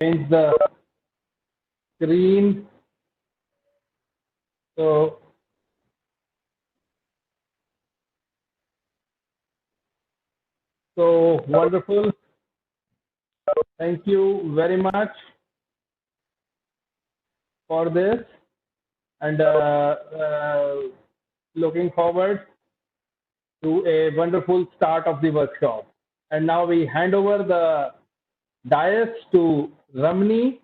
change the screen. So wonderful. Thank you very much for this, and looking forward to a wonderful start of the workshop. And now we hand over the dais to Ramni.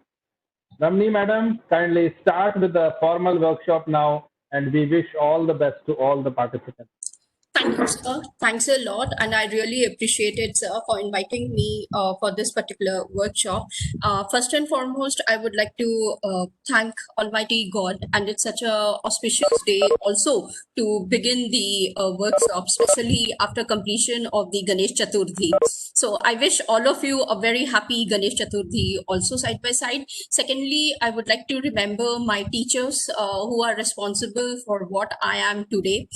Ramni madam, kindly start with the formal workshop now, and we wish all the best to all the participants. Thank you, sir. Thanks a lot. And I really appreciate it, sir, for inviting me for this particular workshop. First and foremost, I would like to thank Almighty God. And it's such a auspicious day also to begin the workshop, especially after completion of the Ganesh Chaturthi. So I wish all of you a very happy Ganesh Chaturthi also side by side. Secondly, I would like to remember my teachers who are responsible for what I am today.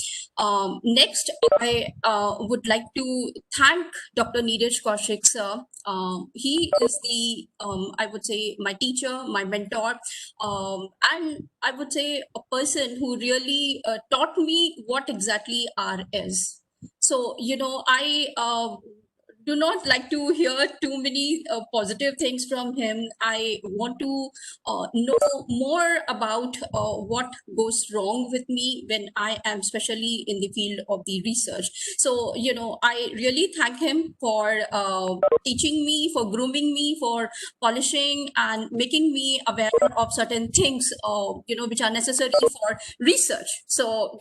Next, I would like to thank Dr. Neeraj Kaushik, sir. He is the, I would say, my teacher, my mentor, and I would say a person who really taught me what exactly R is. So, I do not like to hear too many positive things from him. I want to know more about what goes wrong with me when I am especially in the field of the research. So, I really thank him for teaching me, for grooming me, for polishing and making me aware of certain things, which are necessary for research. So,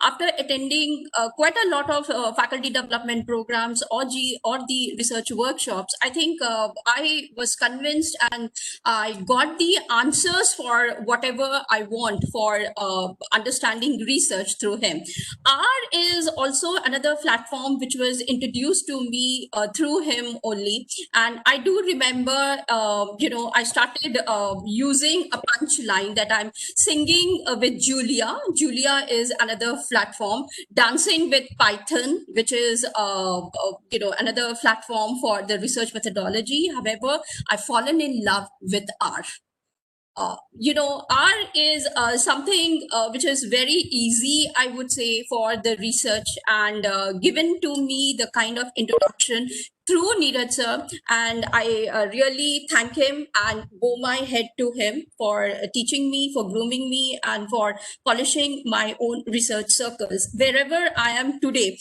after attending quite a lot of faculty development programs or the research workshops, I think I was convinced and I got the answers for whatever I want for understanding research through him. R is also another platform which was introduced to me through him only. And I do remember, I started using a punchline that I'm singing with Julia. Julia is another platform. Dancing with Python, which is, another platform for the research methodology. However, I've fallen in love with R. R is something which is very easy, I would say, for the research, and given to me the kind of introduction through Neeraj sir, and I really thank him and bow my head to him for teaching me, for grooming me, and for polishing my own research circles. Wherever I am today,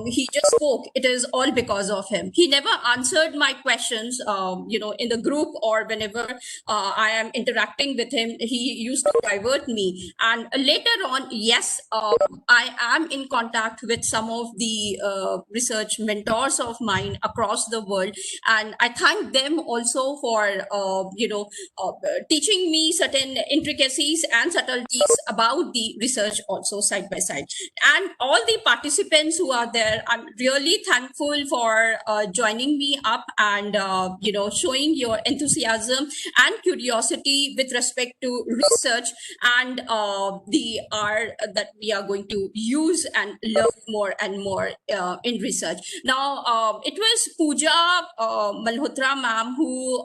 he just spoke. It is all because of him. He never answered my questions, in the group or whenever I am interacting with him. He used to divert me. And later on, yes, I am in contact with some of the research mentors of mine across the world, and I thank them also for teaching me certain intricacies and subtleties about the research also side by side. And all the participants who are there, I'm really thankful for joining me up and showing your enthusiasm and curiosity with respect to research and the art that we are going to use and learn more and more in research. Now, it was Pooja Malhotra ma'am who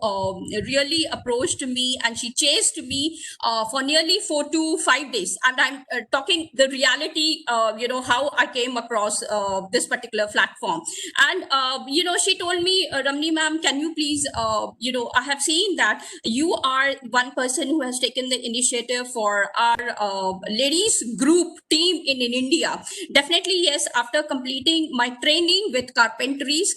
really approached me, and she chased me for nearly 4 to 5 days. And I'm talking the reality, how I came across this particular platform. And, she told me, Ramni ma'am, can you please, I have seen that you are one person who has taken the initiative for our ladies group team in India. Definitely, yes, after completing my training with carpentries,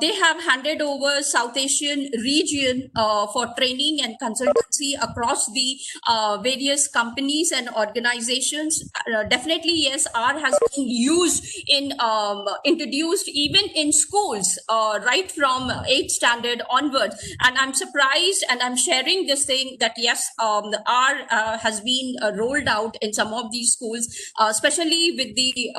they have handed over South Asian region for training and consultancy across the various companies and organizations. Definitely, yes, R has been used in introduced even in schools right from 8th standard onwards. And I'm surprised, and I'm sharing this thing that yes, the R has been rolled out in some of these schools, especially with the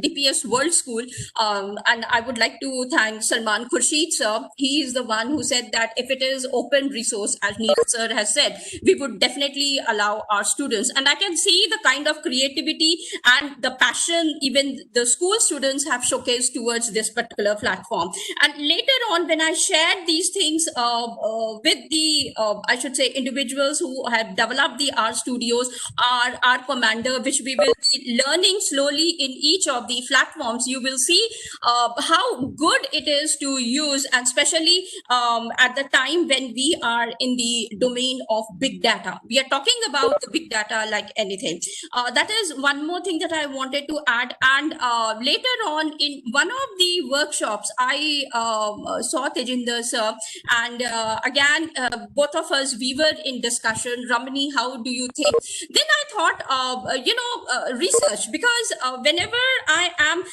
DPS World School. And I would like to thank Salman Khurshid sir. He is the one who said that if it is open resource, as Neeraj sir has said, we would definitely allow our students. And I can see the kind of creativity and the passion even the school students have showcased towards this particular platform. And later on, when I shared these things with the, I should say, individuals who have developed the R studios, our commander, which we will be learning slowly in each of the platforms, you will see how good it is to use, and especially at the time when we are in the domain of big data. We are talking about the big data like anything. That is one more thing that I wanted to add. And later on in one of the workshops, I saw Tejinder sir, and again, both of us, we were in discussion. Ramani, how do you think? Then I thought, research, because whenever I am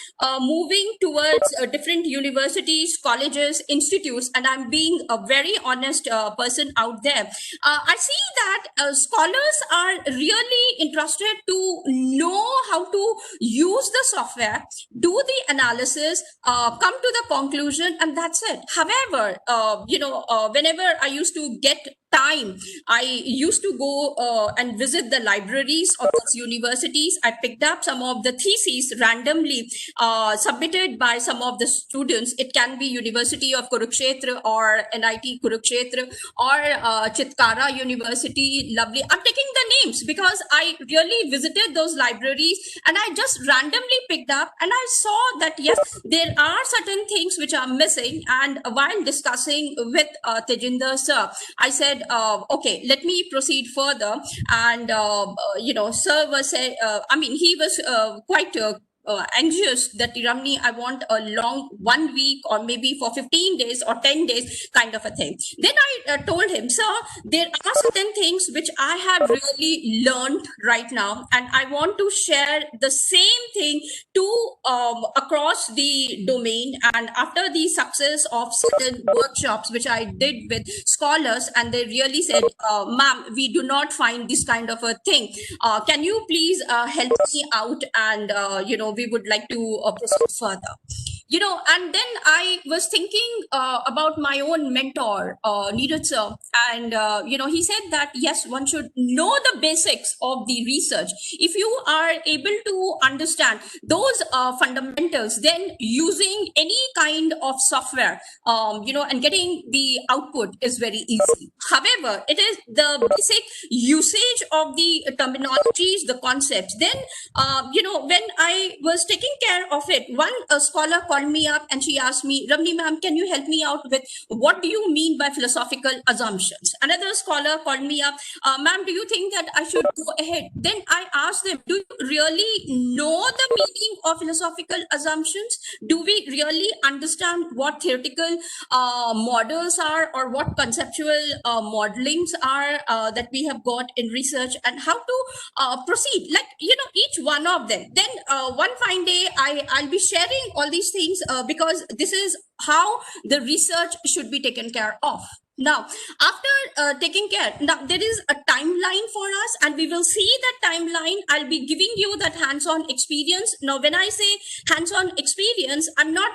moving towards different universities, colleges, institutes, and I'm being a very honest person out there, I see that scholars are really interested to know how to use the software, do the analysis, come to the conclusion, and that's it. However, whenever I used to get time, I used to go and visit the libraries of these universities. I picked up some of the theses randomly submitted by some of the students. It can be University of Kurukshetra or NIT Kurukshetra or Chitkara University. Lovely. I'm taking the names because I really visited those libraries and I just randomly picked up and I saw that yes, there are certain things which are missing. And while discussing with Tejinder sir, I said, okay, let me proceed further. And sir was say, he was quite anxious that Ramni, I want a long 1 week or maybe for 15 days or 10 days kind of a thing. Then I told him, sir, there are certain things which I have really learned right now, and I want to share the same thing to across the domain. And after the success of certain workshops which I did with scholars, and they really said, ma'am, we do not find this kind of a thing. Can you please help me out? And we would like to proceed further. And then I was thinking about my own mentor, Neeraj sir, and he said that yes, one should know the basics of the research. If you are able to understand those fundamentals, then using any kind of software, and getting the output is very easy. However, it is the basic usage of the terminologies, the concepts. Then, when I was taking care of it, one scholar called me up and she asked me, Ramni ma'am, can you help me out with what do you mean by philosophical assumptions? Another scholar called me up, ma'am, do you think that I should go ahead? Then I asked them, do you really know the meaning of philosophical assumptions? Do we really understand what theoretical models are, or what conceptual modelings are that we have got in research, and how to proceed? Like, each one of them. Then one fine day, I'll be sharing all these things because this is how the research should be taken care of. Now, after taking care, now there is a timeline for us, and we will see that timeline. I'll be giving you that hands-on experience. Now, when I say hands-on experience, I'm not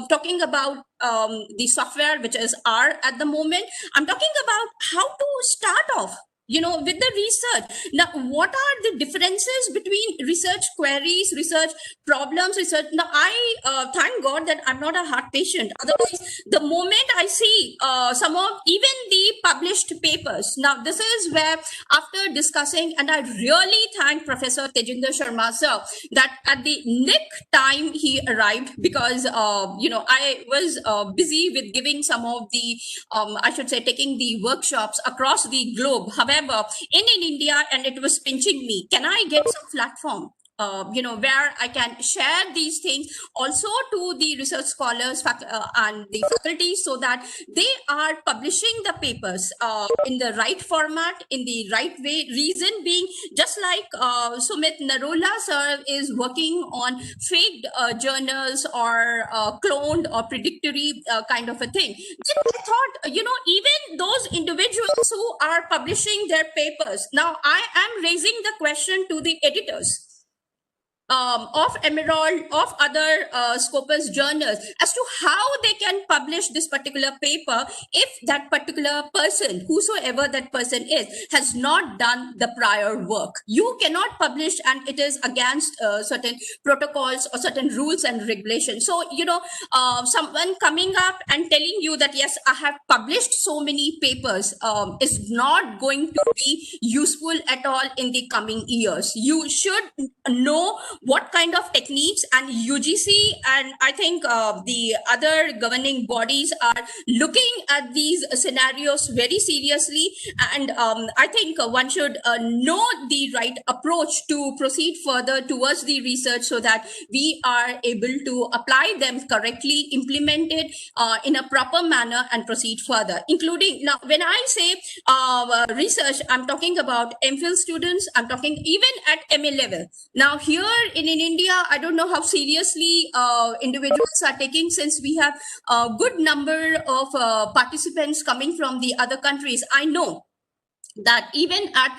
talking about the software, which is R at the moment. I'm talking about how to start off, with the research. Now, what are the differences between research queries, research problems, research? Now, I thank God that I'm not a heart patient. Otherwise, the moment I see some of even the published papers, now this is where after discussing, and I really thank Professor Tejinder Sharma sir that at the nick time he arrived, because I was busy with giving some of the I should say taking the workshops across the globe. However, in India, and it was pinching me, can I get some platform where I can share these things also to the research scholars and the faculty, so that they are publishing the papers in the right format, in the right way. Reason being, just like Sumit Narola sir is working on faked journals or cloned or predictory kind of a thing. Then I thought, even those individuals who are publishing their papers, now I am raising the question to the editors. of Emerald, of other Scopus journals as to how they can publish this particular paper if that particular person, whosoever that person is, has not done the prior work. You cannot publish, and it is against certain protocols or certain rules and regulations. So, someone coming up and telling you that, yes, I have published so many papers is not going to be useful at all in the coming years. You should know what kind of techniques, and UGC and I think the other governing bodies are looking at these scenarios very seriously, and I think one should know the right approach to proceed further towards the research so that we are able to apply them correctly, implement it in a proper manner, and proceed further. Including, now when I say research, I'm talking about MPhil students, I'm talking even at MA level. Now here in India, I don't know how seriously individuals are taking, since we have a good number of participants coming from the other countries. I know that even at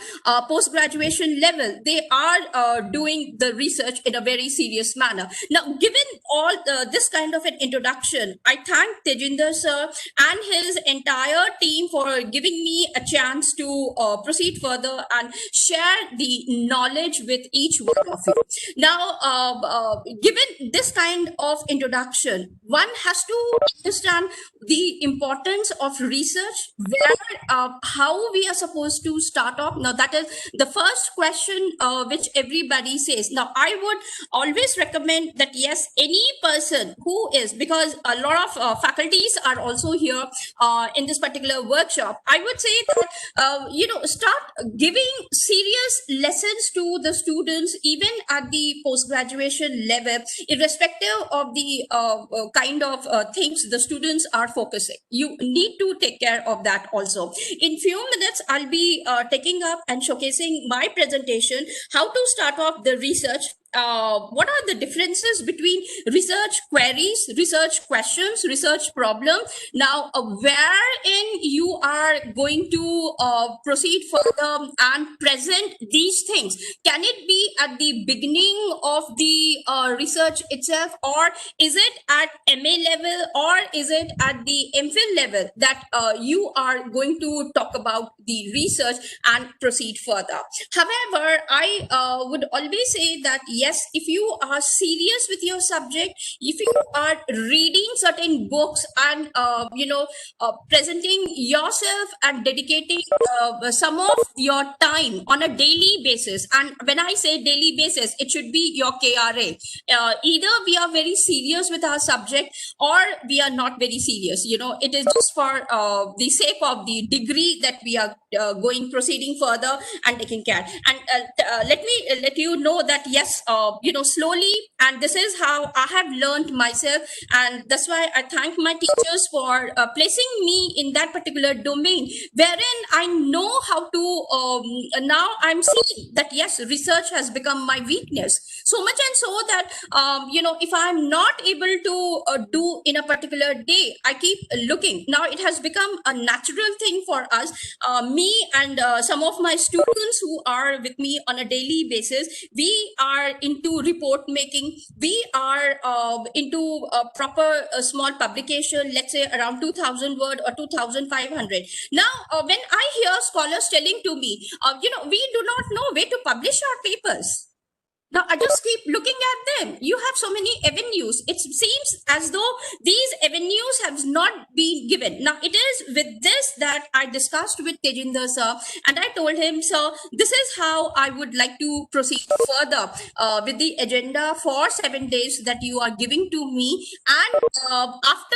post-graduation level, they are doing the research in a very serious manner. Now, given all this kind of an introduction, I thank Tejinder sir and his entire team for giving me a chance to proceed further and share the knowledge with each one of you. Now, given this kind of introduction, one has to understand the importance of research, where how we are supposed to start off. Now, that is the first question which everybody says. Now, I would always recommend that, yes, any person who is, because a lot of faculties are also here in this particular workshop, I would say that, start giving serious lessons to the students, even at the post-graduation level, irrespective of the kind of things the students are focusing. You need to take care of that also. In few minutes, I'll be taking up and showcasing my presentation, how to start off the research. What are the differences between research queries, research questions, research problem? Now, wherein you are going to proceed further and present these things. Can it be at the beginning of the research itself, or is it at MA level, or is it at the MPhil level that you are going to talk about the research and proceed further? However, I would always say that, yes, if you are serious with your subject, if you are reading certain books and presenting yourself and dedicating some of your time on a daily basis, and when I say daily basis, it should be your KRA. Either we are very serious with our subject, or we are not very serious. It is just for the sake of the degree that we are proceeding further and taking care. And let me let you know that, yes, slowly, and this is how I have learned myself, and that's why I thank my teachers for placing me in that particular domain, wherein I know how to now I'm seeing that, yes, research has become my weakness, so much and so that if I'm not able to do in a particular day, I keep looking. Now it has become a natural thing for us, me and some of my students who are with me on a daily basis. We are into report making, we are into a proper small publication, let's say around 2000 word or 2500. Now when I hear scholars telling to me, we do not know where to publish our papers. Now, I just keep looking at them. You have so many avenues. It seems as though these avenues have not been given. Now, it is with this that I discussed with Tejinder sir, and I told him, sir, this is how I would like to proceed further with the agenda for 7 days that you are giving to me. And after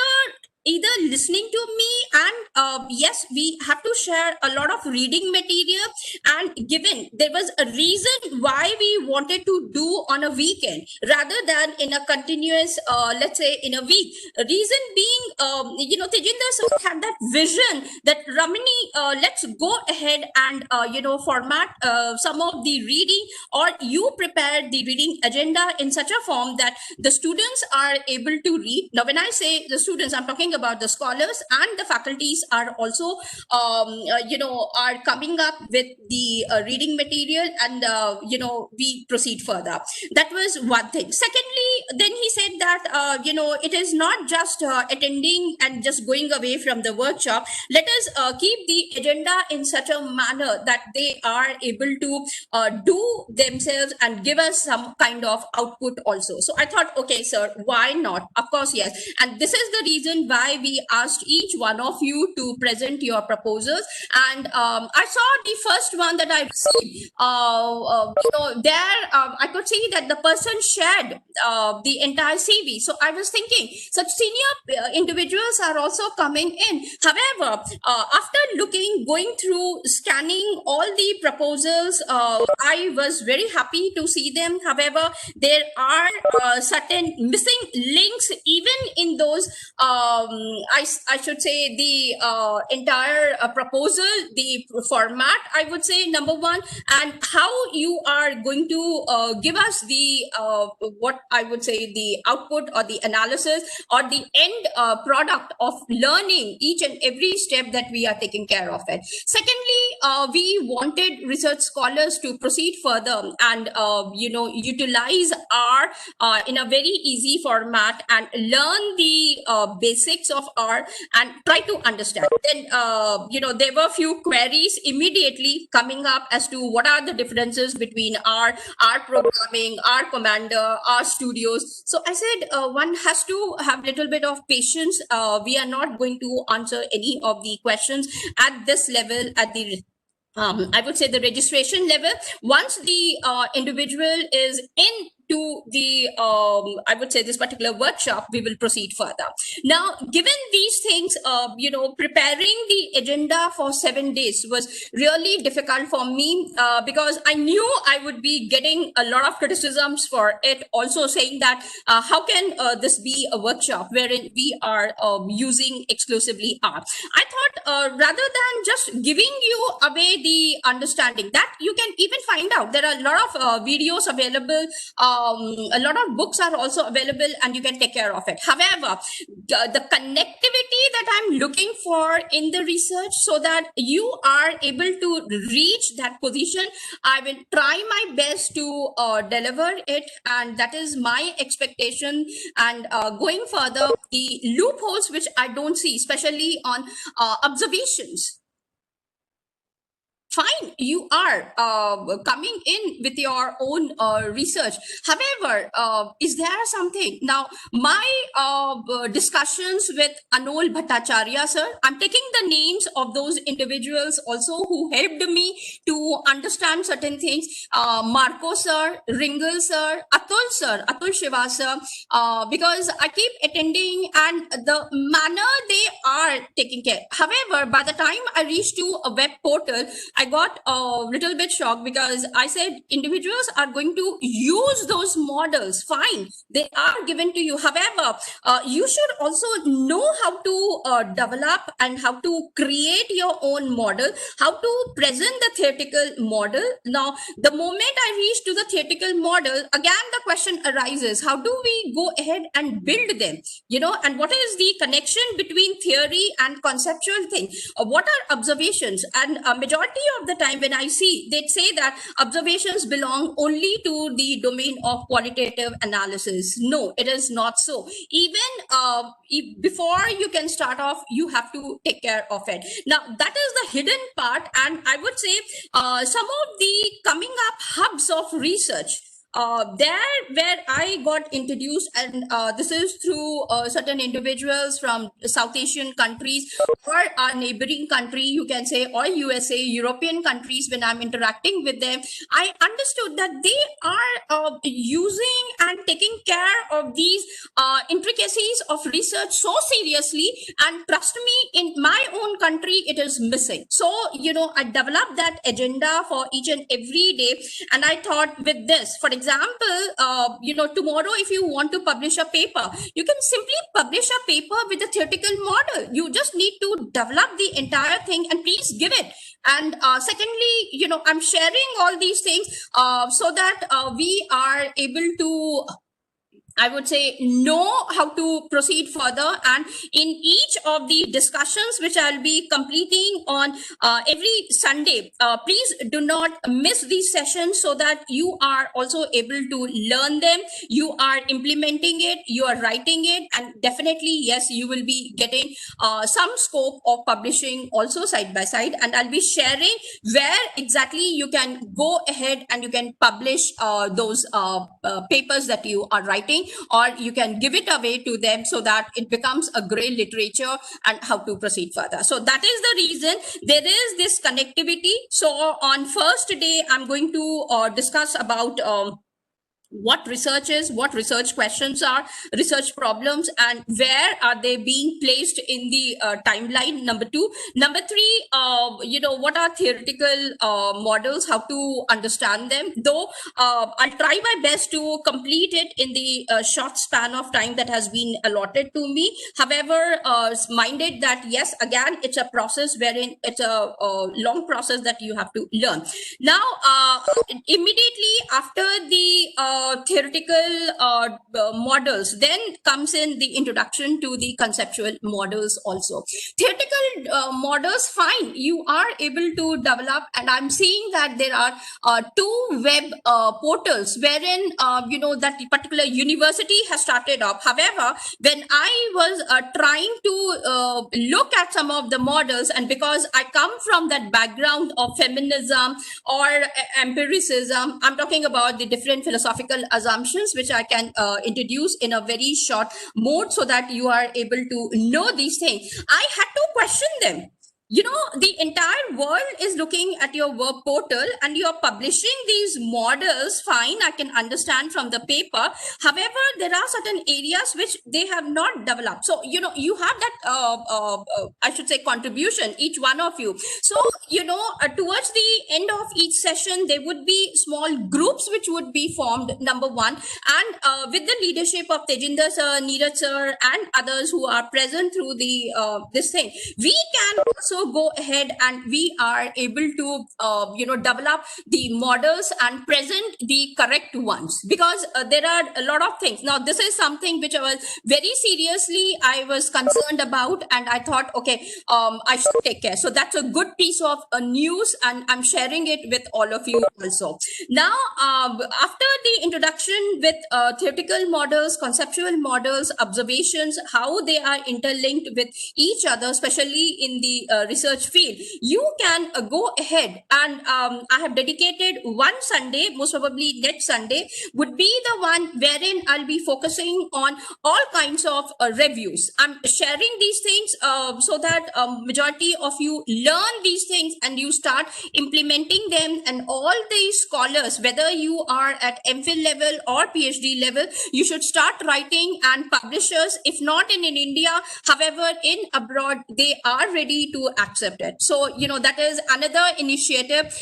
either listening to me, and yes, we have to share a lot of reading material, and given there was a reason why we wanted to do on a weekend rather than in a continuous let's say in a week. Reason being, Tejinder sir had that vision that, Ramani, let's go ahead and format some of the reading, or you prepare the reading agenda in such a form that the students are able to read. Now when I say the students, I'm talking about the scholars and the faculties are also, are coming up with the reading material, and, we proceed further. That was one thing. Secondly, then he said that, it is not just attending and just going away from the workshop. Let us keep the agenda in such a manner that they are able to do themselves and give us some kind of output also. So I thought, okay, sir, why not? Of course, yes. And this is the reason why we asked each one of you to present your proposals. And I saw the first one that I received. I could see that the person shared the entire CV. So I was thinking, such senior individuals are also coming in. However, after going through, scanning all the proposals, I was very happy to see them. However, there are certain missing links even in those, I should say, the entire proposal, the format, I would say, number one, and how you are going to give us the, what I would say, the output or the analysis or the end product of learning each and every step that we are taking care of it. Secondly, we wanted research scholars to proceed further and, utilize R in a very easy format and learn the basics of R and try to understand. Then, there were a few queries immediately coming up as to what are the differences between R programming, R Commander, R Studios. So I said, one has to have a little bit of patience. We are not going to answer any of the questions at this level, at the I would say the registration level. Once the individual is into the, I would say, this particular workshop, we will proceed further. Now, given these things, preparing the agenda for 7 days was really difficult for me because I knew I would be getting a lot of criticisms for it, also saying that how can this be a workshop wherein we are using exclusively R. I thought rather than just giving you away the understanding, that you can even find out, there are a lot of videos available, a lot of books are also available, and you can take care of it. However, the connectivity that I'm looking for in the research, so that you are able to reach that position, I will try my best to deliver it, and that is my expectation. And going further, the loopholes which I don't see, especially on observations. Fine, you are coming in with your own research. However, is there something? Now, my discussions with Anol Bhattacharya, sir, I'm taking the names of those individuals also who helped me to understand certain things. Marco, sir, Ringal, sir, Atul Shiva, sir, because I keep attending and the manner they are taking care. However, by the time I reached to a web portal, I got a little bit shocked because I said individuals are going to use those models. Fine, they are given to you. However, you should also know how to develop and how to create your own model, how to present the theoretical model. Now, the moment I reach to the theoretical model, again, the question arises, how do we go ahead and build them? And what is the connection between theory and conceptual thing? What are observations? And a majority of the time when I see, they'd say that observations belong only to the domain of qualitative analysis. No, it is not so. Even before you can start off, you have to take care of it. Now, that is the hidden part. And I would say some of the coming up hubs of research, there where I got introduced, and this is through certain individuals from South Asian countries or our neighboring country, you can say, or USA, European countries. When I'm interacting with them, I understood that they are using and taking care of these intricacies of research so seriously, and trust me, in my own country, it is missing. So, I developed that agenda for each and every day, and I thought with this, for example, tomorrow, if you want to publish a paper, you can simply publish a paper with a theoretical model. You just need to develop the entire thing and please give it. And secondly, I'm sharing all these things so that we are able to I would say, know how to proceed further. And in each of the discussions which I'll be completing on every Sunday, please do not miss these sessions so that you are also able to learn them. You are implementing it, you are writing it, and definitely, yes, you will be getting some scope of publishing also side by side. And I'll be sharing where exactly you can go ahead and you can publish those papers that you are writing, or you can give it away to them so that it becomes a gray literature, and how to proceed further. So that is the reason there is this connectivity. So on first day, I'm going to discuss about what research is, what research questions are, research problems, and where are they being placed in the timeline. Number two. Number three, what are theoretical models, how to understand them. Though I'll try my best to complete it in the short span of time that has been allotted to me. However, minded that yes, again, it's a process wherein it's a long process that you have to learn. Now, immediately after the theoretical models, then comes in the introduction to the conceptual models also. Theoretical models, fine, you are able to develop, and I'm seeing that there are two web portals wherein that particular university has started up. However, when I was trying to look at some of the models, and because I come from that background of feminism or empiricism, I'm talking about the different philosophical assumptions which I can introduce in a very short mode so that you are able to know these things. I had to question them. The entire world is looking at your web portal and you're publishing these models. Fine, I can understand from the paper. However, there are certain areas which they have not developed. So, you have that, I should say, contribution, each one of you. So, towards the end of each session, there would be small groups which would be formed, number one. And with the leadership of Tejinder sir, Neeraj sir, and others who are present through the this thing, we can also go ahead and we are able to develop the models and present the correct ones, because there are a lot of things. Now this is something which I was very seriously I was concerned about, and I thought, okay, I should take care. So that's a good piece of news, and I'm sharing it with all of you also. Now after the introduction with theoretical models, conceptual models, observations, how they are interlinked with each other, especially in the research field, you can go ahead and I have dedicated one Sunday, most probably next Sunday would be the one wherein I'll be focusing on all kinds of reviews. I'm sharing these things so that majority of you learn these things and you start implementing them. And all these scholars, whether you are at MPhil level or PhD level, you should start writing, and publishers, if not in India, however in abroad, they are ready to accept it. So that is another initiative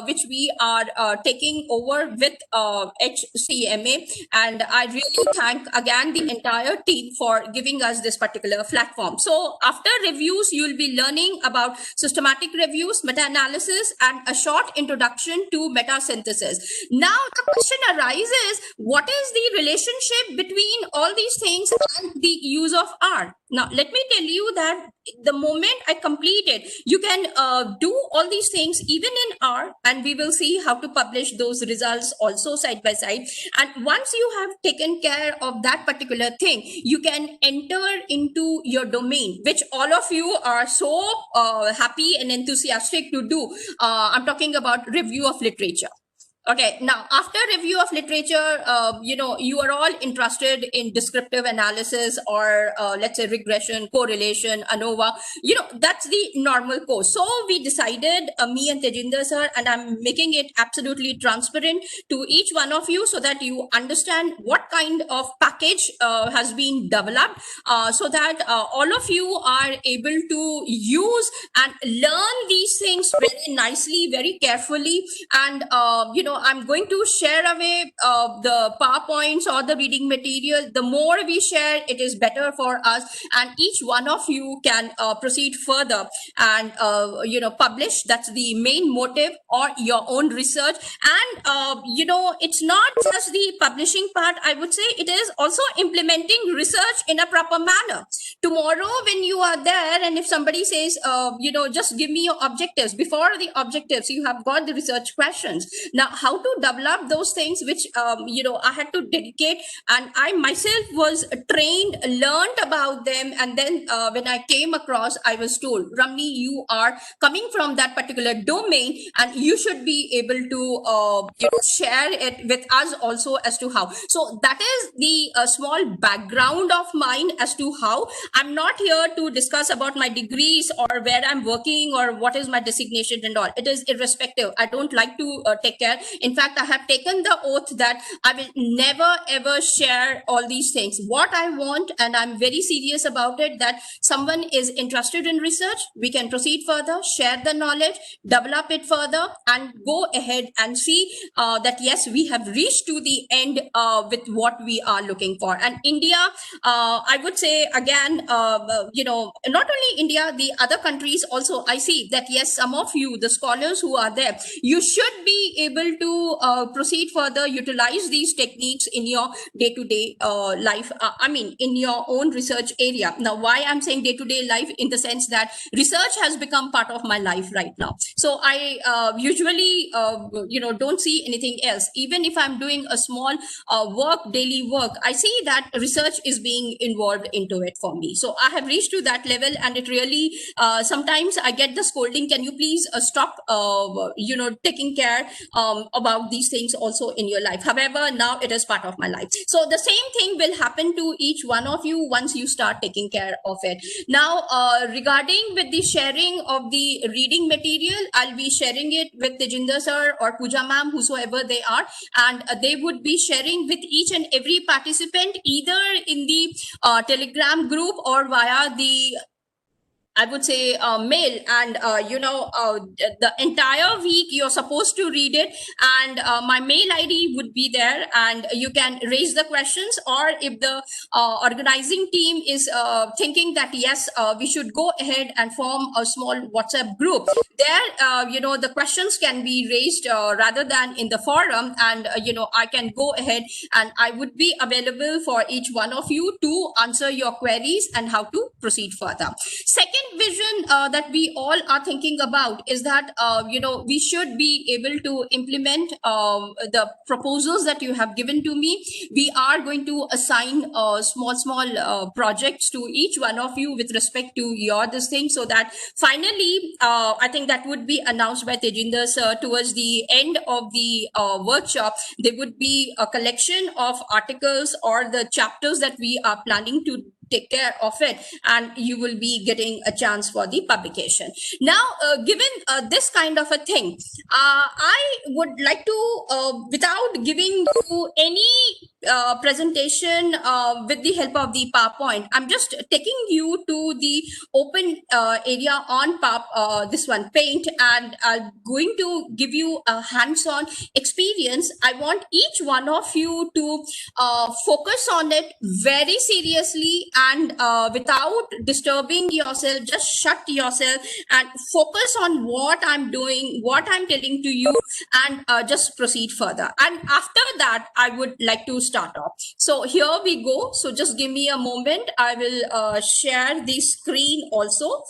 which we are taking over with HCMA, and I really thank again the entire team for giving us this particular platform. So after reviews, you'll be learning about systematic reviews, meta-analysis, and a short introduction to meta-synthesis. Now the question arises, what is the relationship between all these things and the use of R? Now let me tell you that the moment I complete it, you can do all these things even in R, and we will see how to publish those results also side by side. And once you have taken care of that particular thing, you can enter into your domain, which all of you are so happy and enthusiastic to do. I'm talking about review of literature. Okay, now after review of literature, you are all interested in descriptive analysis, or let's say regression, correlation, ANOVA. That's the normal course. So we decided, me and Tejinder sir, and I'm making it absolutely transparent to each one of you so that you understand what kind of package has been developed, so that all of you are able to use and learn these things very nicely, very carefully, and I'm going to share away the PowerPoints or the reading material. The more we share, it is better for us, and each one of you can proceed further and publish. That's the main motive, or your own research. And it's not just the publishing part. I would say it is also implementing research in a proper manner. Tomorrow when you are there, and if somebody says just give me your objectives, before the objectives you have got the research questions. Now how to develop those things, which I had to dedicate, and I myself was trained, learned about them, and then when I came across, I was told, Ramni, you are coming from that particular domain, and you should be able to share it with us also as to how. So that is the small background of mine as to how. I'm not here to discuss about my degrees or where I'm working or what is my designation and all. It is irrespective. I don't like to take care. In fact, I have taken the oath that I will never ever share all these things. What I want, and I'm very serious about it, that someone is interested in research, we can proceed further, share the knowledge, develop it further, and go ahead and see that yes, we have reached to the end with what we are looking for. And India, I would say again, not only India, the other countries also, I see that yes, some of you, the scholars who are there, you should be able to proceed further, utilize these techniques in your day-to-day life. In your own research area. Now, why I'm saying day-to-day life, in the sense that research has become part of my life right now. So I usually, don't see anything else. Even if I'm doing a small daily work, I see that research is being involved into it for me. So I have reached to that level, and it really, sometimes I get the scolding, can you please stop, taking care about these things also in your life. However, now it is part of my life. So the same thing will happen to each one of you once you start taking care of it. Now, regarding with the sharing of the reading material, I'll be sharing it with Tejinder sir or Pooja ma'am, whosoever they are, and they would be sharing with each and every participant, either in the Telegram group or via the, I would say, mail. And the entire week you're supposed to read it, and my mail ID would be there, and you can raise the questions. Or if the organizing team is thinking that yes, we should go ahead and form a small WhatsApp group, there the questions can be raised rather than in the forum, and I can go ahead and I would be available for each one of you to answer your queries and how to proceed further. Second vision that we all are thinking about is that we should be able to implement the proposals that you have given to me. We are going to assign small projects to each one of you with respect to your this thing, so that finally I think that would be announced by Tejinder sir towards the end of the workshop. There would be a collection of articles or the chapters that we are planning to take care of it, and you will be getting a chance for the publication. Now, given this kind of a thing, I would like to, without giving you any presentation with the help of the PowerPoint, I'm just taking you to the open area on this one, Paint, and I'm going to give you a hands-on experience. I want each one of you to focus on it very seriously, and without disturbing yourself, just shut yourself and focus on what I'm doing, what I'm telling to you, and just proceed further. And after that, I would like to start off. So here we go. So just give me a moment. I will share the screen also.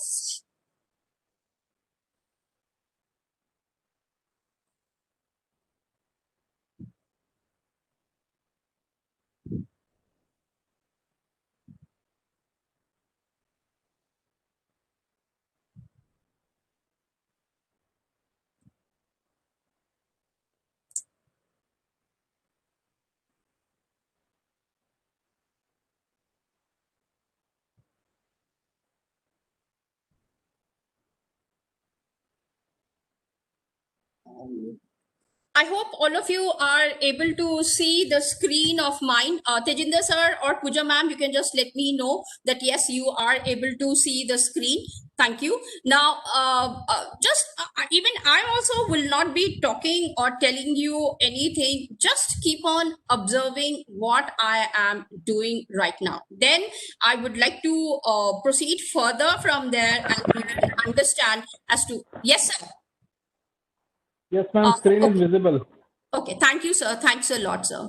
I hope all of you are able to see the screen of mine. Tejinder sir or Pooja ma'am, you can just let me know that yes, you are able to see the screen. Thank you. Now, even I also will not be talking or telling you anything. Just keep on observing what I am doing right now. Then I would like to proceed further from there, and we will understand as to, yes, sir. Yes, ma'am. Screen is Okay. visible. Okay. Thank you, sir. Thanks a lot, sir.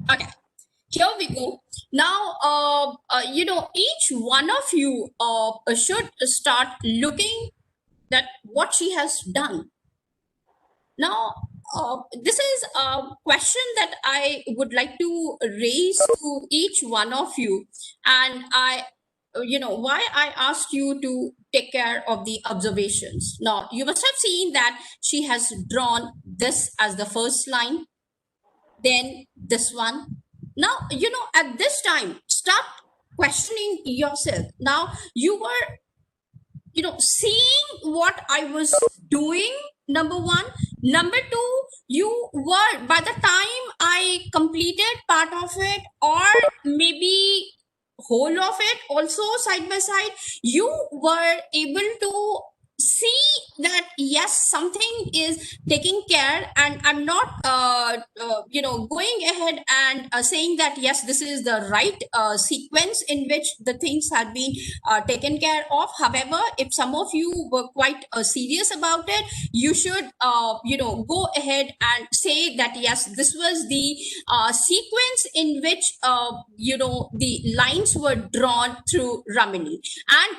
Okay. Here we go. Now, each one of you should start looking that what she has done. Now, this is a question that I would like to raise to each one of you, and why I asked you to take care of the observations. Now, you must have seen that she has drawn this as the first line, then this one. Now, at this time, start questioning yourself. Now, you were seeing what I was doing, number one. Number two, you were, by the time I completed part of it, or maybe whole of it also side by side, you were able to see that yes, something is taking care, and I'm not going ahead and saying that yes, this is the right sequence in which the things had been taken care of. However, if some of you were quite serious about it, you should go ahead and say that yes, this was the sequence in which the lines were drawn through Ramini, and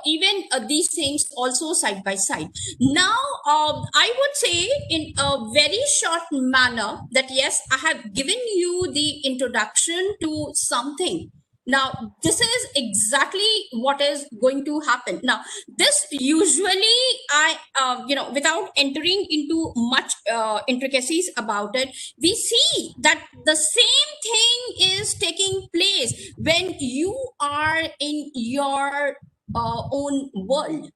even these things also side by side. Now, I would say in a very short manner that yes, I have given you the introduction to something. Now, this is exactly what is going to happen. Now, this usually without entering into much intricacies about it, we see that the same thing is taking place when you are in your own world.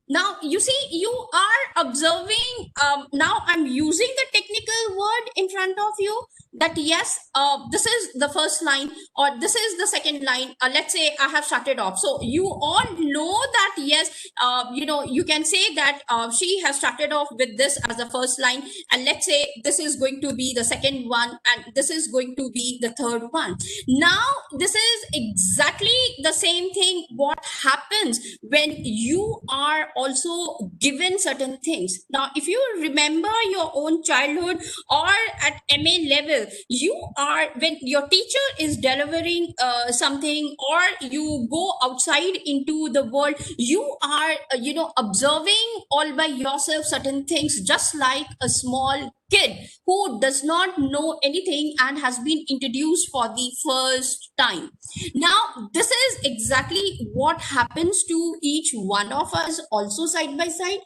Now, you see, you are observing. Now, I'm using the technical word in front of you that yes, this is the first line or this is the second line. Let's say I have started off. So you all know that yes, you can say that she has started off with this as the first line. And let's say this is going to be the second one and this is going to be the third one. Now, this is exactly the same thing what happens when you are also given certain things. Now, if you remember your own childhood or at MA level, you are, when your teacher is delivering something, or you go outside into the world, you are, observing all by yourself certain things, just like a small kid who does not know anything and has been introduced for the first time. Now, this is exactly what happens to each one of us, also side by side.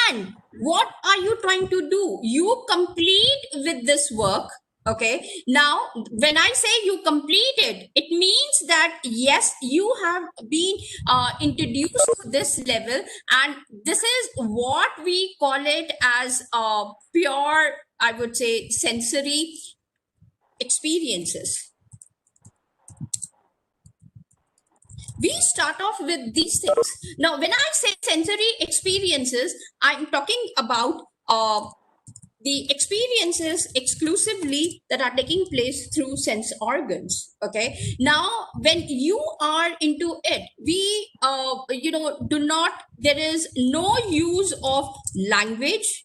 And what are you trying to do? You complete with this work. Okay. Now, when I say you complete it, it means that yes, you have been introduced to this level, and this is what we call it as pure, I would say, sensory experiences. We start off with these things. Now, when I say sensory experiences, I'm talking about the experiences exclusively that are taking place through sense organs. Okay. Now, when you are into it, we, do not, there is no use of language.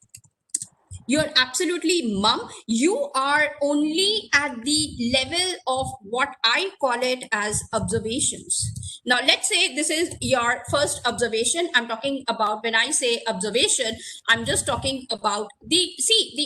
You're absolutely mum. You are only at the level of what I call it as observations. Now, let's say this is your first observation. I'm talking about, when I say observation, I'm just talking about the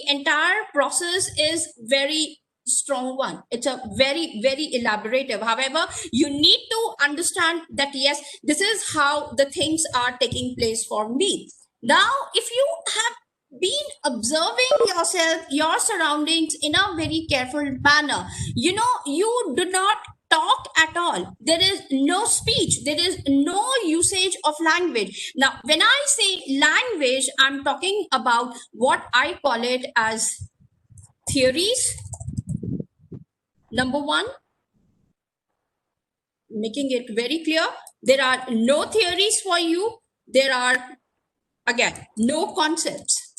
entire process is very strong one. It's a very, very elaborative. However, you need to understand that, yes, this is how the things are taking place for me. Now, if you have been observing yourself, your surroundings in a very careful manner, you do not talk at all. There is no speech. There is no usage of language. Now, when I say language, I'm talking about what I call it as theories. Number one, making it very clear, there are no theories for you. There are, again, no concepts.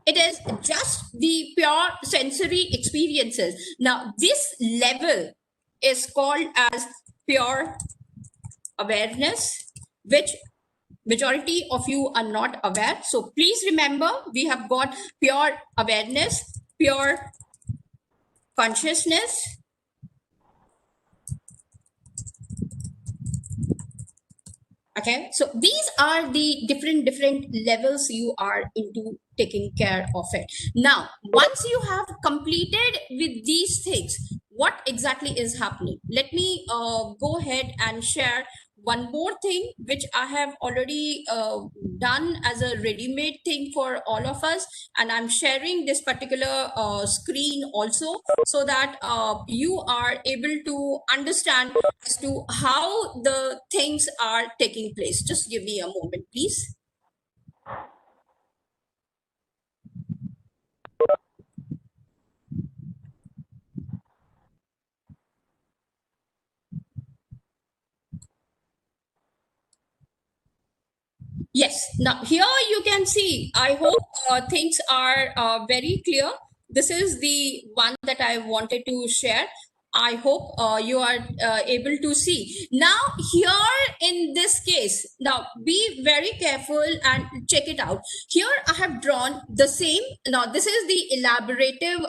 It is just the pure sensory experiences. Now, this level is called as pure awareness, which majority of you are not aware. So please remember, we have got pure awareness, pure consciousness, okay. So these are the different levels you are into taking care of it. Now, once you have completed with these things, what exactly is happening? Let me go ahead and share one more thing, which I have already done as a ready-made thing for all of us. And I'm sharing this particular screen also, so that you are able to understand as to how the things are taking place. Just give me a moment, please. Yes, now here you can see, I hope things are very clear. This is the one that I wanted to share. I hope you are able to see. Now, here in this case, now be very careful and check it out. Here I have drawn the same. Now, this is the elaborative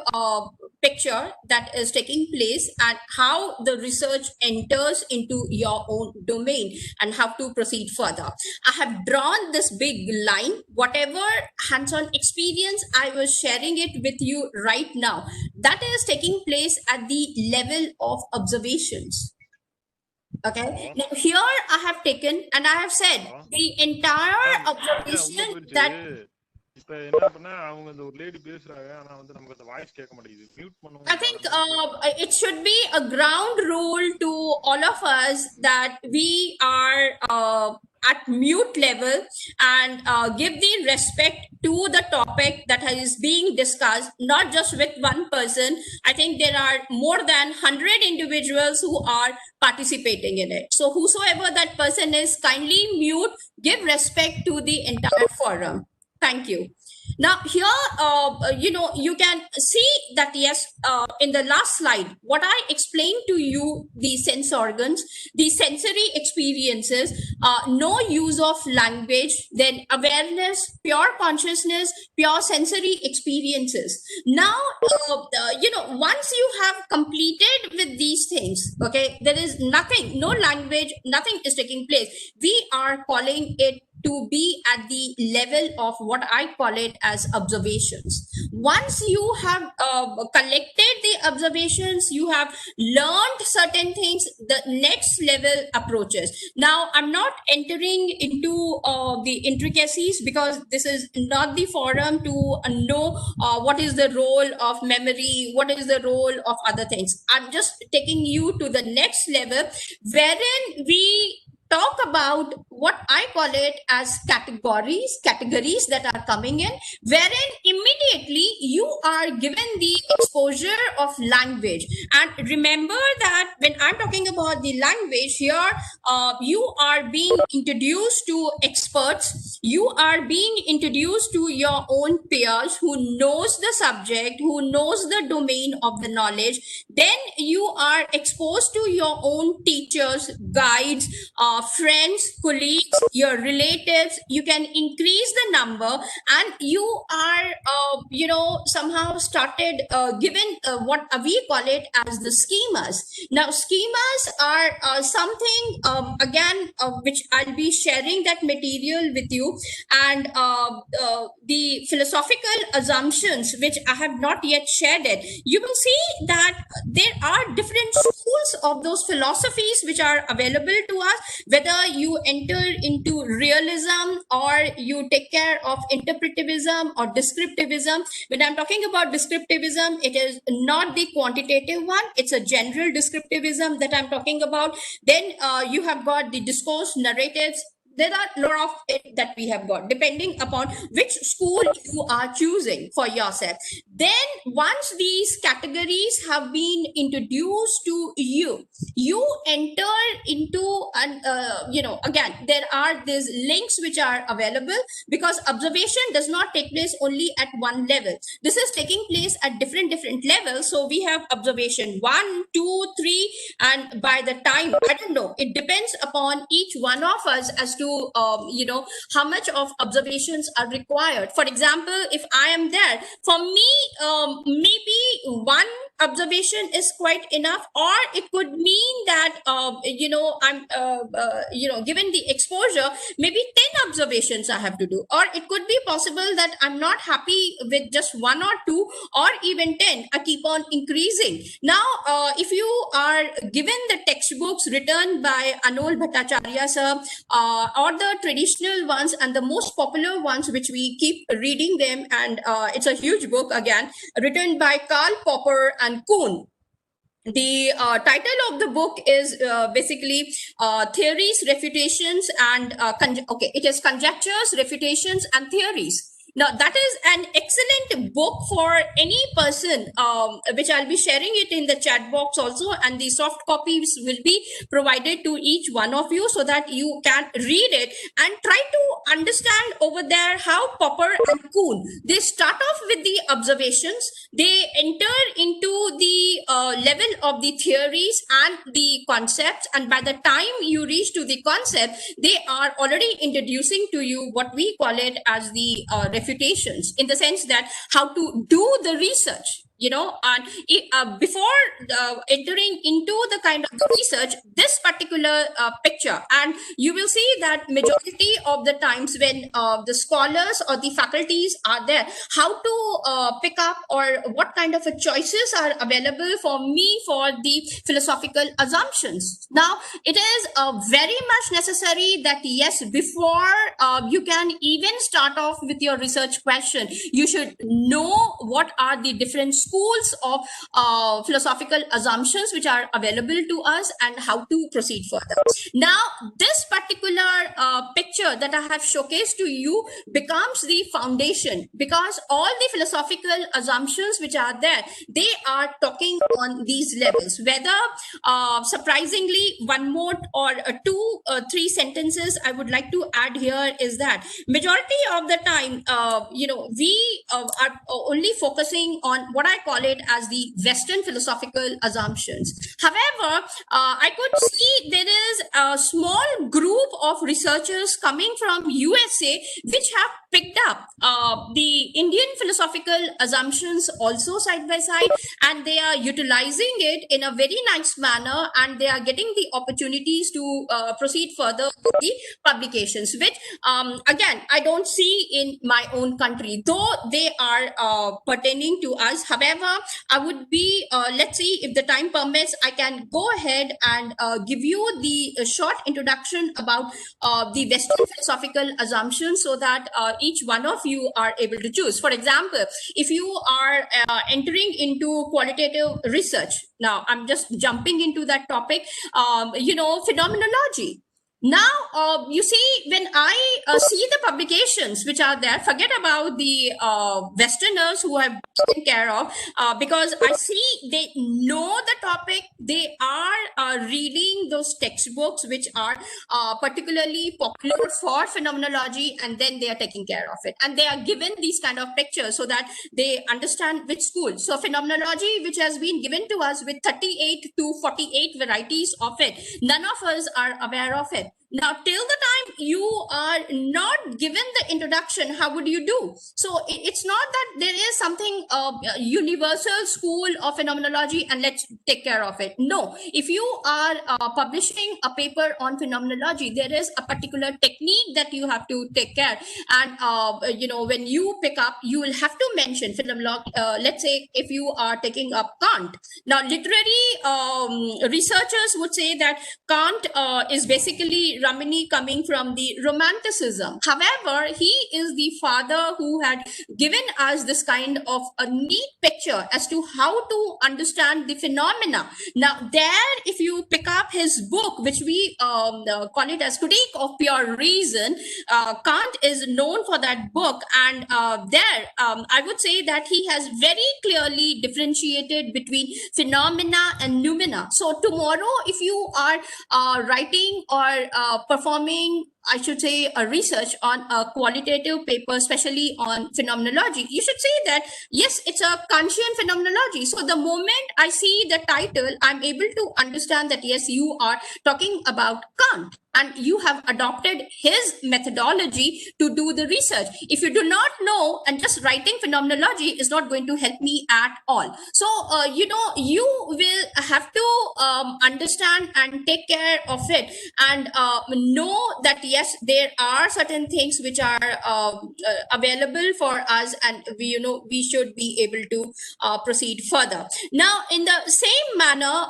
picture that is taking place, and how the research enters into your own domain and how to proceed further. I have drawn this big line. Whatever hands-on experience I was sharing it with you right now, that is taking place at the level of observations. Okay. Now, here I have taken and I have said the entire observation that இப்ப என்ன பண்ணா அவங்க அந்த ஒரு lady பேசுறாங்க, ஆனா வந்து நமக்கு அந்த வாய்ஸ் கேட்க மாட்டேங்குது. மியூட் பண்ணுவோம். I think it should be a ground rule to all of us that we are at mute level and give the respect to the topic that is being discussed, not just with one person. I think there are more than 100 individuals who are participating in it. So whosoever that person is, kindly mute, give respect to the entire forum. Thank you. Now here, you can see that yes, in the last slide, what I explained to you, the sense organs, the sensory experiences, no use of language, then awareness, pure consciousness, pure sensory experiences. Now, once you have completed with these things, okay, there is nothing, no language, nothing is taking place. We are calling it to be at the level of what I call it as observations. Once you have collected the observations, you have learned certain things, the next level approaches. Now, I'm not entering into the intricacies because this is not the forum to know what is the role of memory, what is the role of other things. I'm just taking you to the next level wherein we talk about what I call it as categories that are coming in, wherein immediately you are given the exposure of language. And remember that when I'm talking about the language here, you are being introduced to experts, you are being introduced to your own peers who knows the subject, who knows the domain of the knowledge. Then you are exposed to your own teachers, guides, friends, colleagues, your relatives. You can increase the number, and you are somehow started given what we call it as the schemas. Now schemas are something again which I'll be sharing that material with you, and the philosophical assumptions which I have not yet shared it. You will see that there are different schools of those philosophies which are available to us, whether you enter into realism or you take care of interpretivism or descriptivism. When I'm talking about descriptivism, it is not the quantitative one, it's a general descriptivism that I'm talking about. Then you have got the discourse narratives. There are a lot of it that we have got, depending upon which school you are choosing for yourself. Then once these categories have been introduced to you, you enter into, and again, there are these links which are available, because observation does not take place only at one level. This is taking place at different levels. So we have observation 1, 2, 3, and by the time, I don't know, it depends upon each one of us as to how much of observations are required. For example, if I am there, for me, maybe one observation is quite enough, or it could mean that I'm given the exposure, maybe 10 observations I have to do, or it could be possible that I'm not happy with just 1 or 2 or even 10. I keep on increasing. Now if you are given the textbooks written by Anol Bhattacharya sir, or the traditional ones and the most popular ones which we keep reading them, and it's a huge book again, written by Karl Popper and Kuhn. The title of the book is basically Theories, Refutations, and it is Conjectures, Refutations, and Theories. Now, that is an excellent book for any person, which I'll be sharing it in the chat box also, and the soft copies will be provided to each one of you so that you can read it and try to understand over there how Popper and Kuhn, they start off with the observations, they enter into the level of the theories and the concepts, and by the time you reach to the concept, they are already introducing to you what we call it as the refutations, in the sense that how to do the research. And before entering into the kind of research, this particular picture, and you will see that majority of the times when the scholars or the faculties are there, how to pick up or what kind of choices are available for me for the philosophical assumptions. Now, it is very much necessary that yes, before you can even start off with your research question, you should know what are the different schools of philosophical assumptions which are available to us and how to proceed further. Now, this particular picture that I have showcased to you becomes the foundation, because all the philosophical assumptions which are there, they are talking on these levels. Whether surprisingly, one more or two, three sentences I would like to add here is that majority of the time, we are only focusing on what I call it as the Western philosophical assumptions. However, I could see there is a small group of researchers coming from USA which have picked up the Indian philosophical assumptions also side by side, and they are utilizing it in a very nice manner, and they are getting the opportunities to proceed further with the publications, which again I don't see in my own country, though they are pertaining to us. However, I would be let's see if the time permits, I can go ahead and give you the short introduction about the Western philosophical assumptions, so that each one of you are able to choose. For example, if you are entering into qualitative research, now I'm just jumping into that topic, phenomenology. Now, you see, when I see the publications which are there, forget about the Westerners who have taken care of, because I see they know the topic, they are reading those textbooks which are particularly popular for phenomenology, and then they are taking care of it. And they are given these kind of pictures so that they understand which school. So phenomenology, which has been given to us with 38 to 48 varieties of it, none of us are aware of it. Now, till the time you are not given the introduction, how would you do? So it's not that there is something universal school of phenomenology and let's take care of it. No, if you are publishing a paper on phenomenology, there is a particular technique that you have to take care. And when you pick up, you will have to mention phenomenology. Let's say if you are taking up Kant. Now, literary researchers would say that Kant is basically Ramini coming from the Romanticism. However, he is the father who had given us this kind of a neat picture as to how to understand the phenomena. Now, there, if you pick up his book, which we call it as Critique of Pure Reason, Kant is known for that book. And there, I would say that he has very clearly differentiated between phenomena and noumena. So tomorrow, if you are writing or performing, I should say, a research on a qualitative paper, especially on phenomenology, you should say that, yes, it's a Kantian phenomenology. So the moment I see the title, I'm able to understand that, yes, you are talking about Kant, and you have adopted his methodology to do the research. If you do not know, and just writing phenomenology is not going to help me at all. So, you will have to understand and take care of it, and know that, yes, there are certain things which are available for us, and we should be able to proceed further. Now, in the same manner,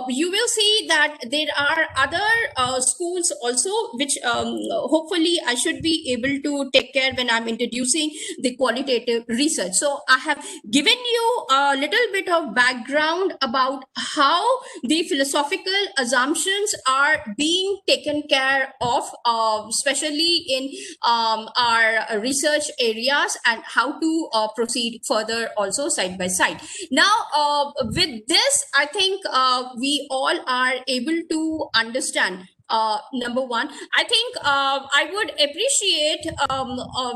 you will see that there are other schools also, which hopefully I should be able to take care when I'm introducing the qualitative research. So I have given you a little bit of background about how the philosophical assumptions are being taken care of, especially in our research areas, and how to proceed further also side by side. Now, with this, I think we all are able to understand. Number one, I think I would appreciate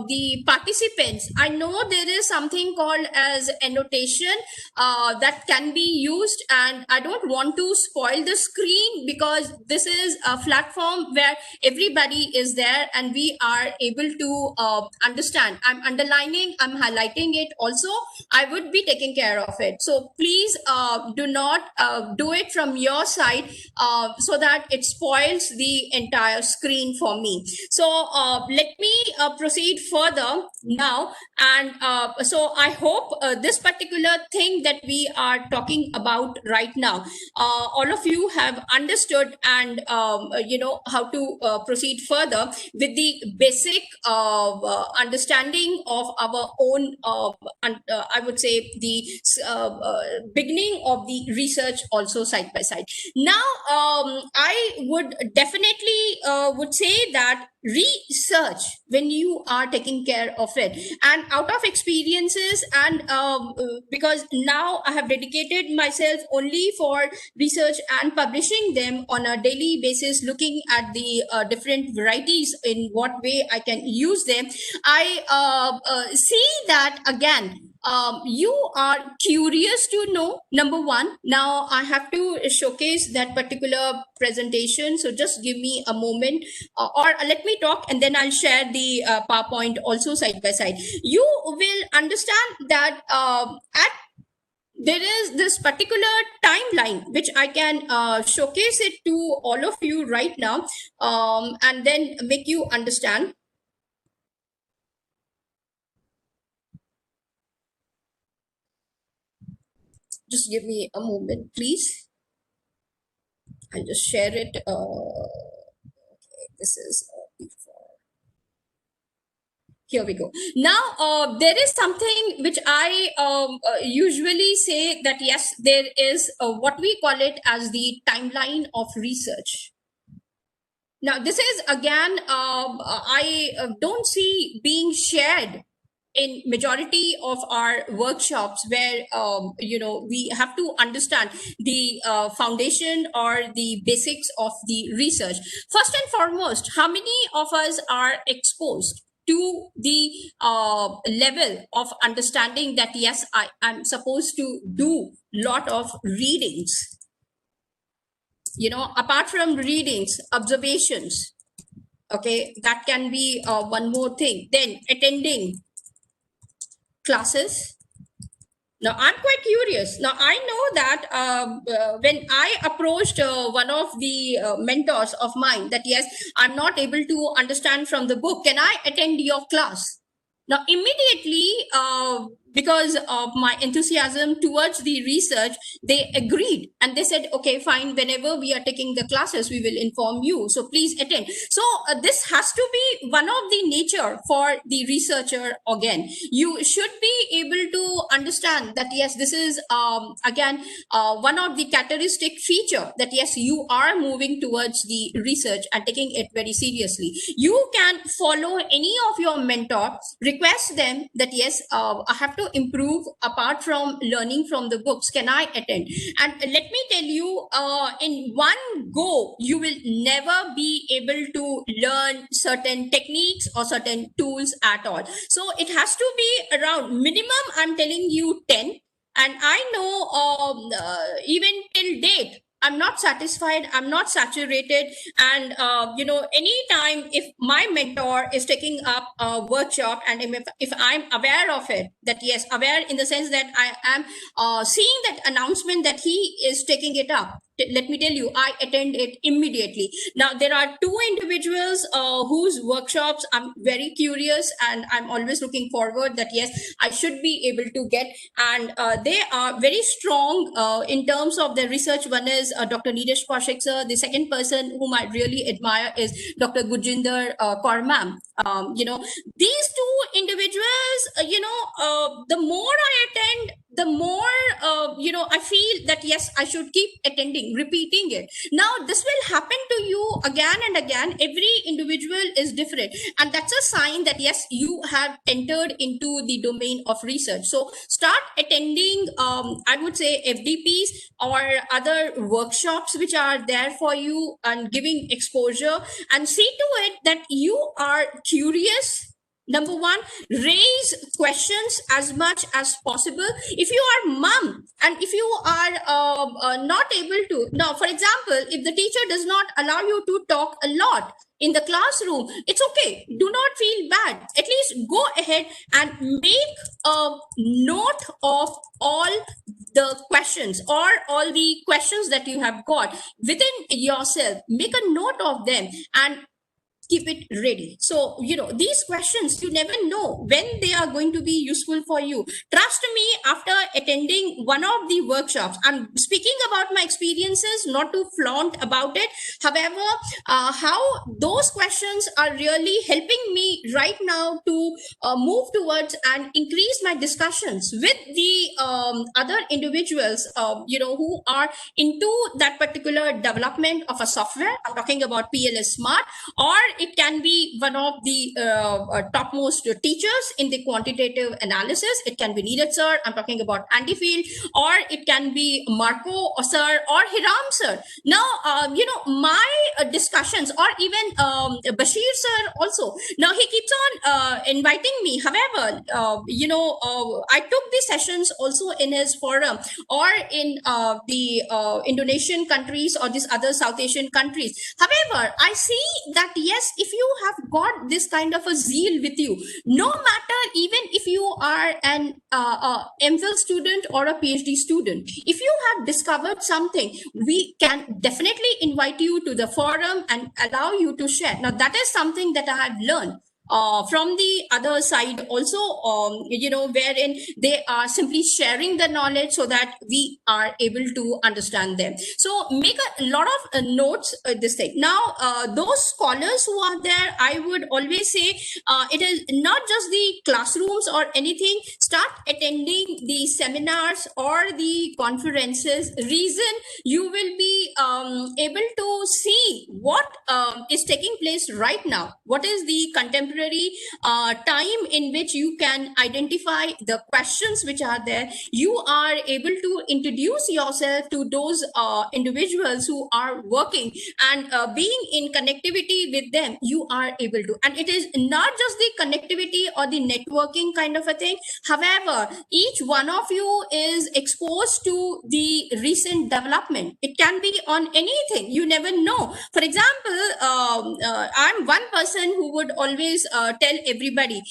the participants. I know there is something called as annotation that can be used, and I don't want to spoil the screen, because this is a platform where everybody is there and we are able to understand. I'm underlining, I'm highlighting it also. I would be taking care of it. So please do not do it from your side so that it spoils occupies the entire screen for me. So let me proceed further now. And so I hope this particular thing that we are talking about right now, all of you have understood and how to proceed further with the basic understanding of our own, I would say the beginning of the research also side by side. Now, I would definitely would say that research, when you are taking care of it, and out of experiences, and because now I have dedicated myself only for research and publishing them on a daily basis, looking at the different varieties in what way I can use them, I see that again you are curious to know, number one. Now I have to showcase that particular presentation, so just give me a moment, or let me talk and then I'll share the PowerPoint also side by side. You will understand that at there is this particular timeline which I can showcase it to all of you right now, and then make you understand. Just give me a moment, please. I'll just share it. Okay, this is before. Here we go. Now, there is something which I usually say that yes, there is what we call it as the timeline of research. Now, this is again, I don't see being shared in majority of our workshops, where we have to understand the foundation or the basics of the research. First and foremost, how many of us are exposed to the level of understanding that yes, I'm supposed to do lot of readings, apart from readings, observations, okay, that can be one more thing, then attending classes. Now, I'm quite curious. Now, I know that when I approached one of the mentors of mine that, yes, I'm not able to understand from the book, can I attend your class? Now, immediately, because of my enthusiasm towards the research, they agreed and they said, okay, fine, whenever we are taking the classes, we will inform you. So please attend. So this has to be one of the nature for the researcher again. You should be able to understand that, yes, this is again one of the characteristic feature that, yes, you are moving towards the research and taking it very seriously. You can follow any of your mentor, request them that, yes, I have to improve apart from learning from the books, can I attend? And let me tell you, in one go, you will never be able to learn certain techniques or certain tools at all. So it has to be around minimum, I'm telling you, 10. And I know even till date, I'm not satisfied, I'm not saturated. And anytime if my mentor is taking up a workshop, and if I'm aware of it, that yes, aware in the sense that I am seeing that announcement that he is taking it up, let me tell you, I attend it immediately. Now, there are two individuals whose workshops I'm very curious, and I'm always looking forward that yes, I should be able to get. And they are very strong in terms of their research. One is Dr. Neeraj Kaushik sir. The second person whom I really admire is Dr. Gurjinder Kaur ma'am. These two individuals, the more I attend, the more I feel that yes, I should keep attending, repeating it. Now, this will happen to you again and again. Every individual is different, and that's a sign that yes, you have entered into the domain of research. So start attending, I would say, FDPs or other workshops which are there for you, and giving exposure, and see to it that you are curious. Number one, raise questions as much as possible. If you are mum and if you are not able to, now, for example, if the teacher does not allow you to talk a lot, in the classroom, it's okay. Do not feel bad. At least go ahead and make a note of all the questions or all the questions that you have got within yourself. Make a note of them and keep it ready. So, these questions, you never know when they are going to be useful for you. Trust me, after attending one of the workshops, I'm speaking about my experiences, not to flaunt about it. However, how those questions are really helping me right now to move towards and increase my discussions with the other individuals, who are into that particular development of a software. I'm talking about PLS Smart, or it can be one of the topmost teachers in the quantitative analysis. It can be Neeraj sir. I'm talking about Andy Field, or it can be Marco sir or Hiram sir. Now, my discussions, or even Bashir sir also. Now he keeps on inviting me. However, I took the sessions also in his forum or in the Indonesian countries or these other South Asian countries. However, I see that yes, if you have got this kind of a zeal with you, no matter even if you are an MPhil student or a PhD student, if you have discovered something, we can definitely invite you to the forum and allow you to share. Now, that is something that I have learned from the other side also, wherein they are simply sharing the knowledge so that we are able to understand them. So make a lot of notes this thing. Now, those scholars who are there, I would always say it is not just the classrooms or anything. Start attending the seminars or the conferences. Reason you will be able to see what is taking place right now. What is the contemporary time in which you can identify the questions which are there. You are able to introduce yourself to those individuals who are working, and being in connectivity with them, you are able to. And it is not just the connectivity or the networking kind of a thing. However, each one of you is exposed to the recent development. It can be on anything. You never know. For example, I'm one person who would always tell everybody,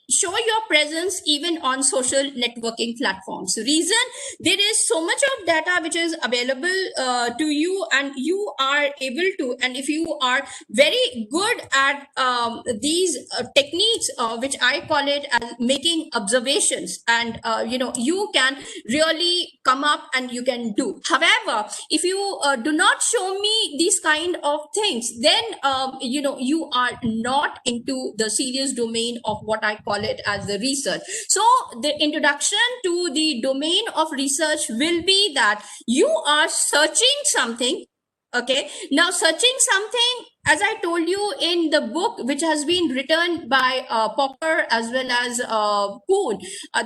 show your presence even on social networking platforms. Reason, there is so much of data which is available to you, and you are able to, and if you are very good at these techniques, which I call it as making observations, and you can really come up and you can do. However, if you do not show me these kind of things, then you are not into the serious domain of what I call it as the research. So the introduction to the domain of research will be that you are searching something. Okay, now searching something, as I told you in the book, which has been written by Popper as well as Kuhn,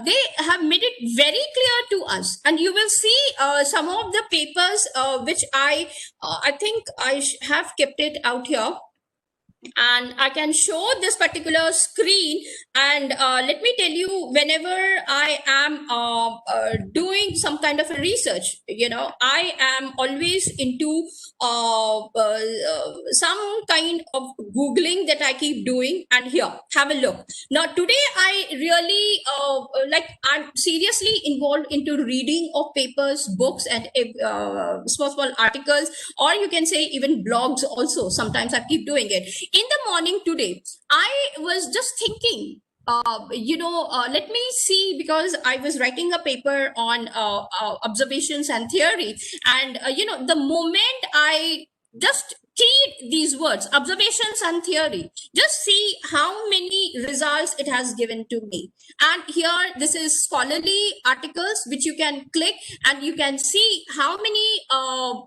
they have made it very clear to us. And you will see some of the papers which I think I have kept it out here. And I can show this particular screen, and let me tell you, whenever I am doing some kind of a research, I am always into some kind of Googling that I keep doing. And here, have a look. Now, today I really, I'm seriously involved into reading of papers, books, and small articles, or you can say even blogs also. Sometimes I keep doing it. In the morning today, I was just thinking, let me see, because I was writing a paper on observations and theory. And, the moment I just keyed these words, observations and theory, just see how many results it has given to me. And here, this is scholarly articles which you can click, and you can see how many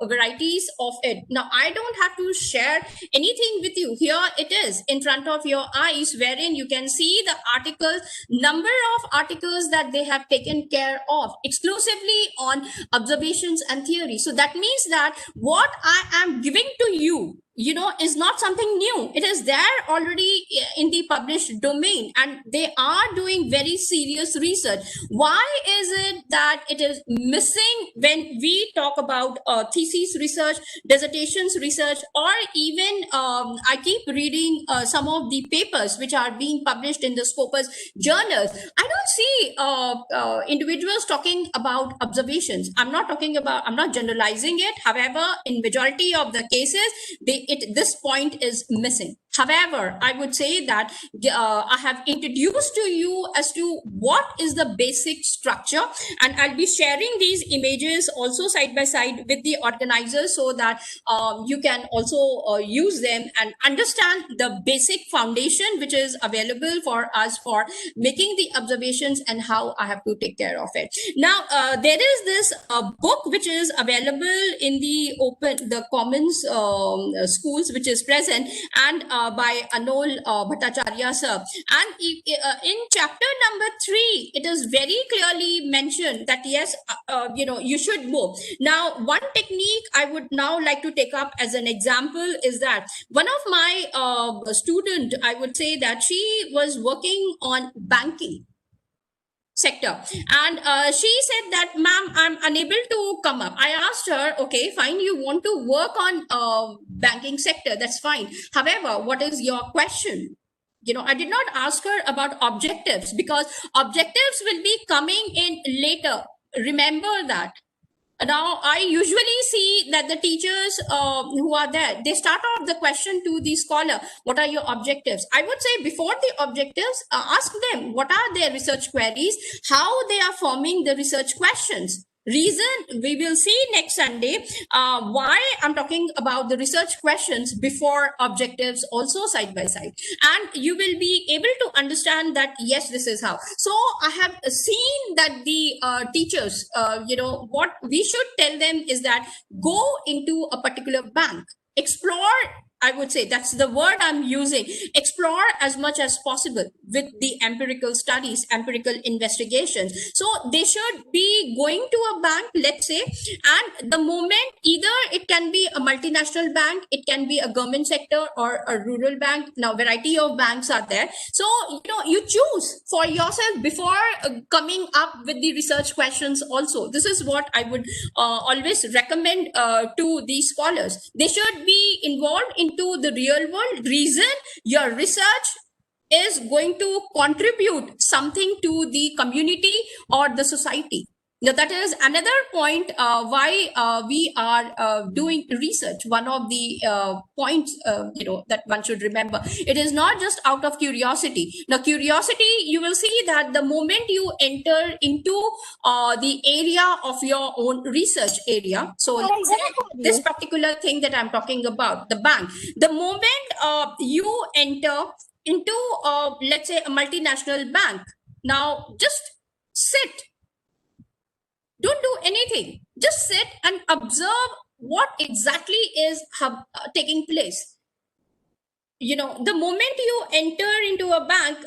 varieties of it. Now, I don't have to share anything with you. Here it is in front of your eyes, wherein you can see the articles, number of articles that they have taken care of exclusively on observations and theory. So that means that what I am giving to you is not something new. It is there already in the published domain, and they are doing very serious research. Why is it that it is missing when we talk about thesis research, dissertations research, or even I keep reading some of the papers which are being published in the Scopus journals. I don't see individuals talking about observations. I'm not generalizing it. However, in majority of the cases, this point is missing. However, I would say that I have introduced to you as to what is the basic structure, and I'll be sharing these images also side by side with the organizers so that you can also use them and understand the basic foundation which is available for us for making the observations and how I have to take care of it. Now, there is this book which is available in the commons schools, which is present, and by Anol Bhattacharya sir. And in chapter number 3, it is very clearly mentioned that yes, you should move. Now, one technique I would now like to take up as an example is that one of my student, I would say that she was working on banking sector, and she said that, ma'am, I'm unable to come up. I asked her, okay, fine, you want to work on banking sector, that's fine. However, what is your question? I did not ask her about objectives, because objectives will be coming in later. Remember that. Now, I usually see that the teachers who are there, they start off the question to the scholar, what are your objectives? I would say before the objectives, ask them what are their research queries, how they are forming the research questions. Reason we will see next Sunday why I'm talking about the research questions before objectives also side by side, and you will be able to understand that yes, this is how. So I have seen that the teachers, what we should tell them is that go into a particular bank, explore. I would say that's the word I'm using. Explore as much as possible with the empirical studies, empirical investigations. So they should be going to a bank, let's say, and the moment either it can be a multinational bank, it can be a government sector or a rural bank. Now, variety of banks are there. So, you choose for yourself before coming up with the research questions also. This is what I would always recommend to the scholars. They should be involved into the real world. Reason your research is going to contribute something to the community or the society. Now, that is another point why we are doing research. One of the points, that one should remember. It is not just out of curiosity. Now, curiosity, you will see that the moment you enter into the area of your own research area. So, let's say this particular thing that I'm talking about, the bank. The moment you enter into, let's say, a multinational bank, now just sit. Don't do anything. Just sit and observe what exactly is taking place. The moment you enter into a bank,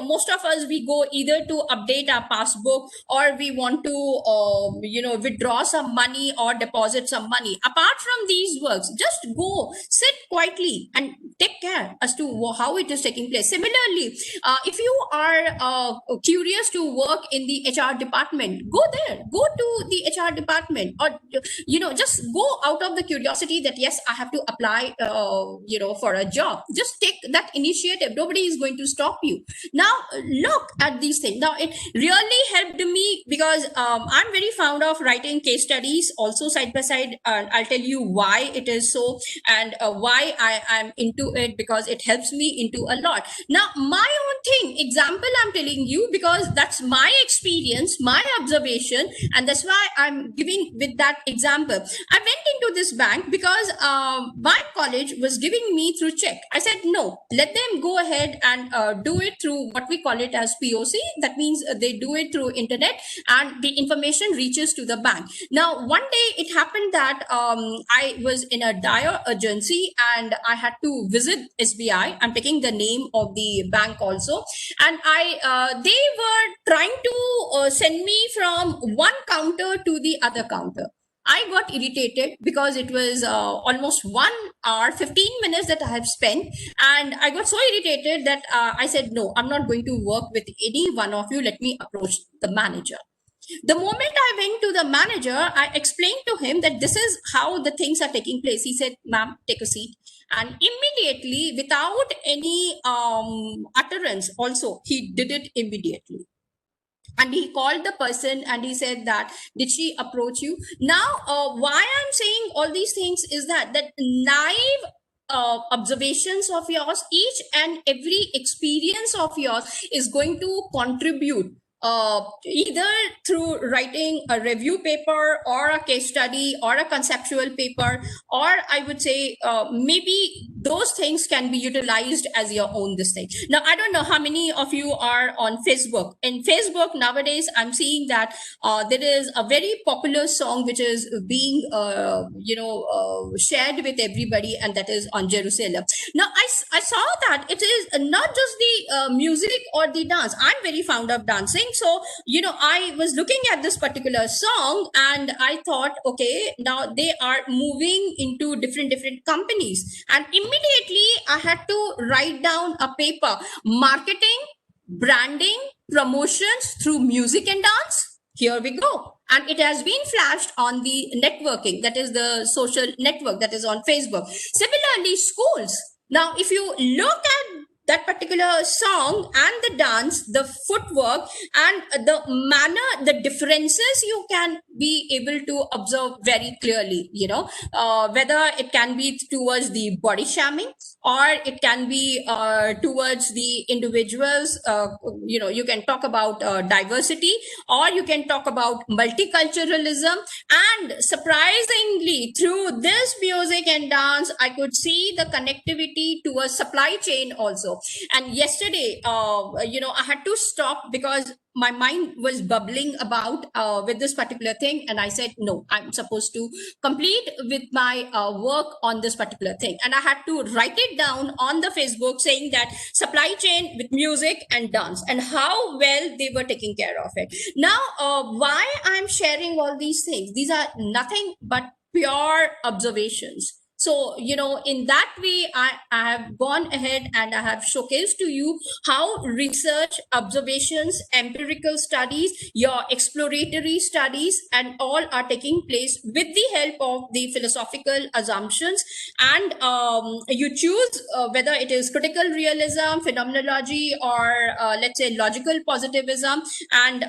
most of us, we go either to update our passbook or we want to, withdraw some money or deposit some money. Apart from these works, just go, sit quietly and take care as to how it is taking place. Similarly, if you are curious to work in the HR department, go there, go to the HR department, or, just go out of the curiosity that, yes, I have to apply, for a job. Just take that initiative. Nobody is going to stop you. Now, look at these things. Now, it really helped me because I'm very fond of writing case studies also side by side. I'll tell you why it is so and why I am into it, because it helps me into a lot. Now, my own thing, example I'm telling you, because that's my experience, my observation, and that's why I'm giving with that example. I went into this bank because my college was giving me through check. I said, no, let them go ahead and do it through what we call it as POC. That means they do it through internet and the information reaches to the bank. Now, one day it happened that I was in a dire urgency and I had to visit SBI. I'm taking the name of the bank also. And they were trying to send me from one counter to the other counter. I got irritated because it was almost 1 hour, 15 minutes that I have spent. And I got so irritated that I said, no, I'm not going to work with any one of you. Let me approach the manager. The moment I went to the manager, I explained to him that this is how the things are taking place. He said, ma'am, take a seat. And immediately, without any utterance, also, he did it immediately. And he called the person and he said that, did she approach you? Now, why I'm saying all these things is that naive observations of yours, each and every experience of yours is going to contribute either through writing a review paper or a case study or a conceptual paper, or I would say maybe those things can be utilized as your own this thing. Now, I don't know how many of you are on Facebook. In Facebook nowadays, I'm seeing that there is a very popular song which is being, shared with everybody, and that is on Jerusalem. Now, I saw that it is not just the music or the dance. I'm very fond of dancing. So, I was looking at this particular song and I thought, okay, now they are moving into different companies. And immediately I had to write down a paper, marketing, branding, promotions through music and dance. Here we go. And it has been flashed on the networking, that is the social network that is on Facebook. Similarly, schools. Now, if you look at that particular song and the dance, the footwork and the manner, the differences you can be able to observe very clearly, whether it can be towards the body shaming or it can be towards the individuals. You can talk about diversity, or you can talk about multiculturalism. And surprisingly, through this music and dance, I could see the connectivity to a supply chain also. And yesterday, I had to stop because my mind was bubbling about with this particular thing. And I said, no, I'm supposed to complete with my work on this particular thing. And I had to write it down on the Facebook saying that supply chain with music and dance and how well they were taking care of it. Now, why I'm sharing all these things? These are nothing but pure observations. So, in that way, I have gone ahead and I have showcased to you how research, observations, empirical studies, your exploratory studies, and all are taking place with the help of the philosophical assumptions. And you choose whether it is critical realism, phenomenology, or let's say logical positivism. And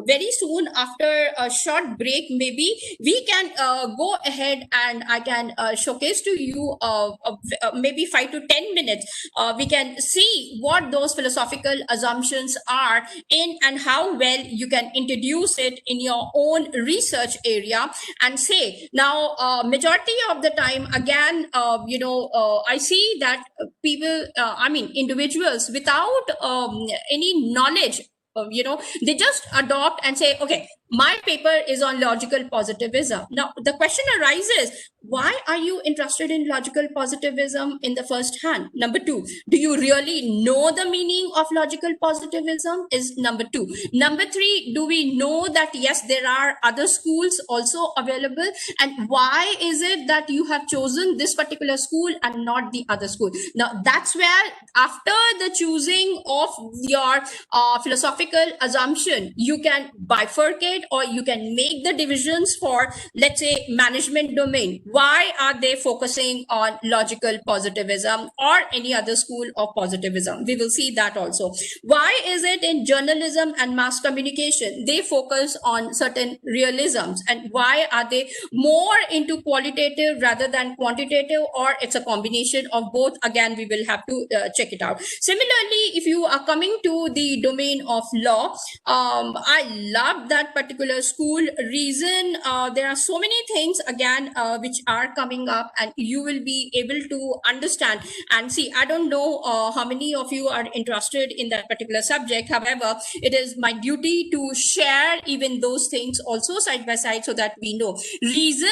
very soon, after a short break, maybe we can go ahead and I can showcase to you maybe 5 to 10 minutes. We can see what those philosophical assumptions are in and how well you can introduce it in your own research area. And say now, majority of the time, again, I see that people, individuals without any knowledge, they just adopt and say, okay, my paper is on logical positivism. Now, the question arises, why are you interested in logical positivism in the first hand? Number two, do you really know the meaning of logical positivism? Is number two. Number three, do we know that, yes, there are other schools also available? And why is it that you have chosen this particular school and not the other school? Now, that's where after the choosing of your philosophical assumption, you can bifurcate or you can make the divisions for, let's say, management domain. Why are they focusing on logical positivism or any other school of positivism? We will see that also. Why is it in journalism and mass communication, they focus on certain realisms? And why are they more into qualitative rather than quantitative, or it's a combination of both? Again, we will have to check it out. Similarly, if you are coming to the domain of law, I love that particular school. Reason, there are so many things again which are coming up, and you will be able to understand and see. I don't know how many of you are interested in that particular subject. However, it is my duty to share even those things also side by side so that we know. Reason,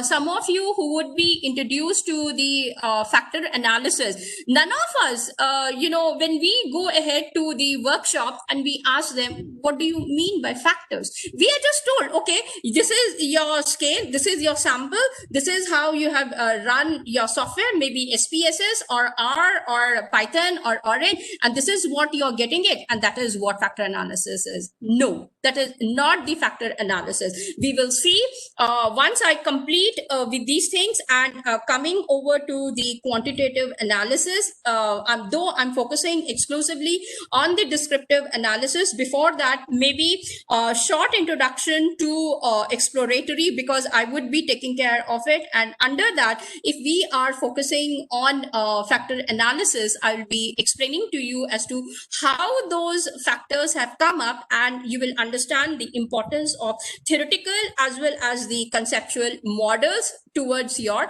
some of you who would be introduced to the factor analysis, none of us, when we go ahead to the workshop and we ask them, what do you mean by factors? We are just told, okay, this is your scale, this is your sample, this is how you have run your software, maybe SPSS or R or Python or Orange, and this is what you're getting it, and that is what factor analysis is. No, that is not the factor analysis. We will see once I complete with these things and coming over to the quantitative analysis, though I'm focusing exclusively on the descriptive analysis. Before that, maybe a short introduction to exploratory, because I would be taking care of it. And under that, if we are focusing on factor analysis, I'll be explaining to you as to how those factors have come up, and you will understand the importance of theoretical as well as the conceptual models towards your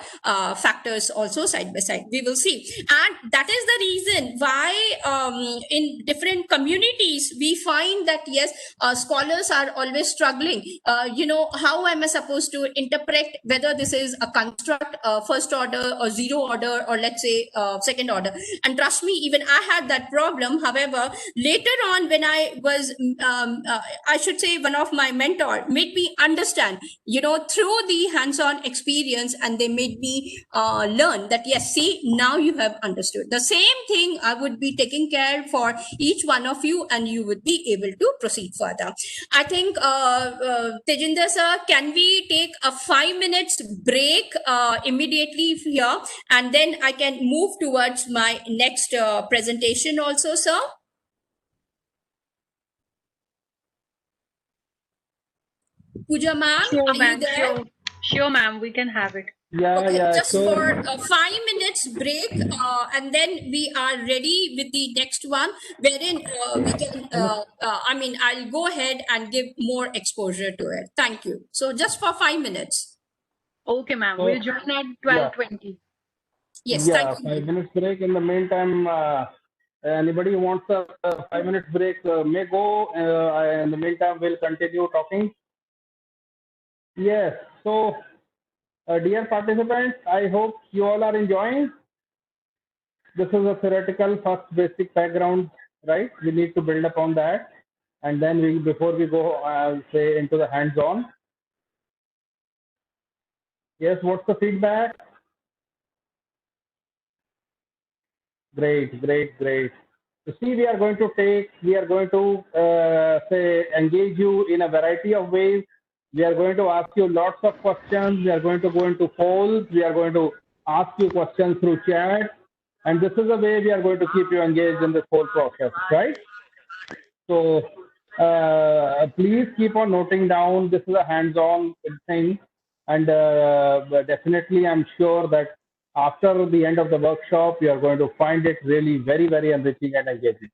factors also side by side. We will see. And that is the reason why in different communities, we find that, yes, scholars are always struggling. How am I supposed to interpret whether this is a construct, first order or zero order, or let's say second order? And trust me, even I had that problem. However, later on, when I was, I should say, one of my mentor made me understand, through the hands-on experience, and they made me learn that, yes, see, now you have understood. The same thing I would be taking care for each one of you, and you would be able to proceed further. I think, Tejinder sir, can we take a 5 minutes break immediately here, and then I can move towards my next presentation also, sir? Pooja ma'am, Sure, are you ma'am. there? Sure, ma'am. We can have it. Yeah, Okay, yeah, just sure. for a 5 minutes break, and then we are ready with the next one, wherein we can, I'll go ahead and give more exposure to it. Thank you. So just for 5 minutes. Okay, ma'am. So, We'll join at yeah. 12:20. Yes, Yeah, thank you. 5 minutes break. In the meantime, anybody who wants a 5 minutes break may go. In the meantime, we'll continue talking. Yes. So, dear participants, I hope you all are enjoying. This is a theoretical first basic background, right? We need to build upon that, and then before we go, say into the hands-on. Yes. What's the feedback? Great, great, great. You see, we are going to say engage you in a variety of ways. We are going to ask you lots of questions. We are going to go into polls. We are going to ask you questions through chat. And this is the way we are going to keep you engaged in this whole process, right? So please keep on noting down. This is a hands-on thing. And definitely, I'm sure that after the end of the workshop, you are going to find it really very, very enriching and engaging.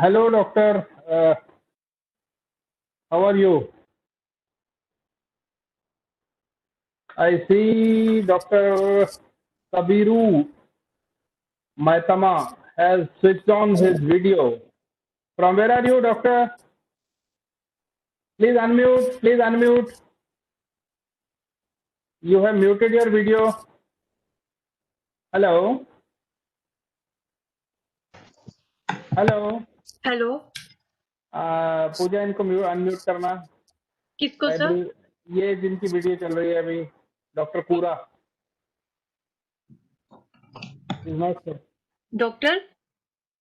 Hello, doctor. How are you? I see Dr. Kabiru Maitama has switched on his video. From where are you, doctor? Please unmute. Please unmute. You have muted your video. Hello. Hello. Hello. पूजा इनको unmute करना. किसको I sir? believe ये जिनकी video चल रही है अभी doctor पूरा. Is not sir. डॉक्टर?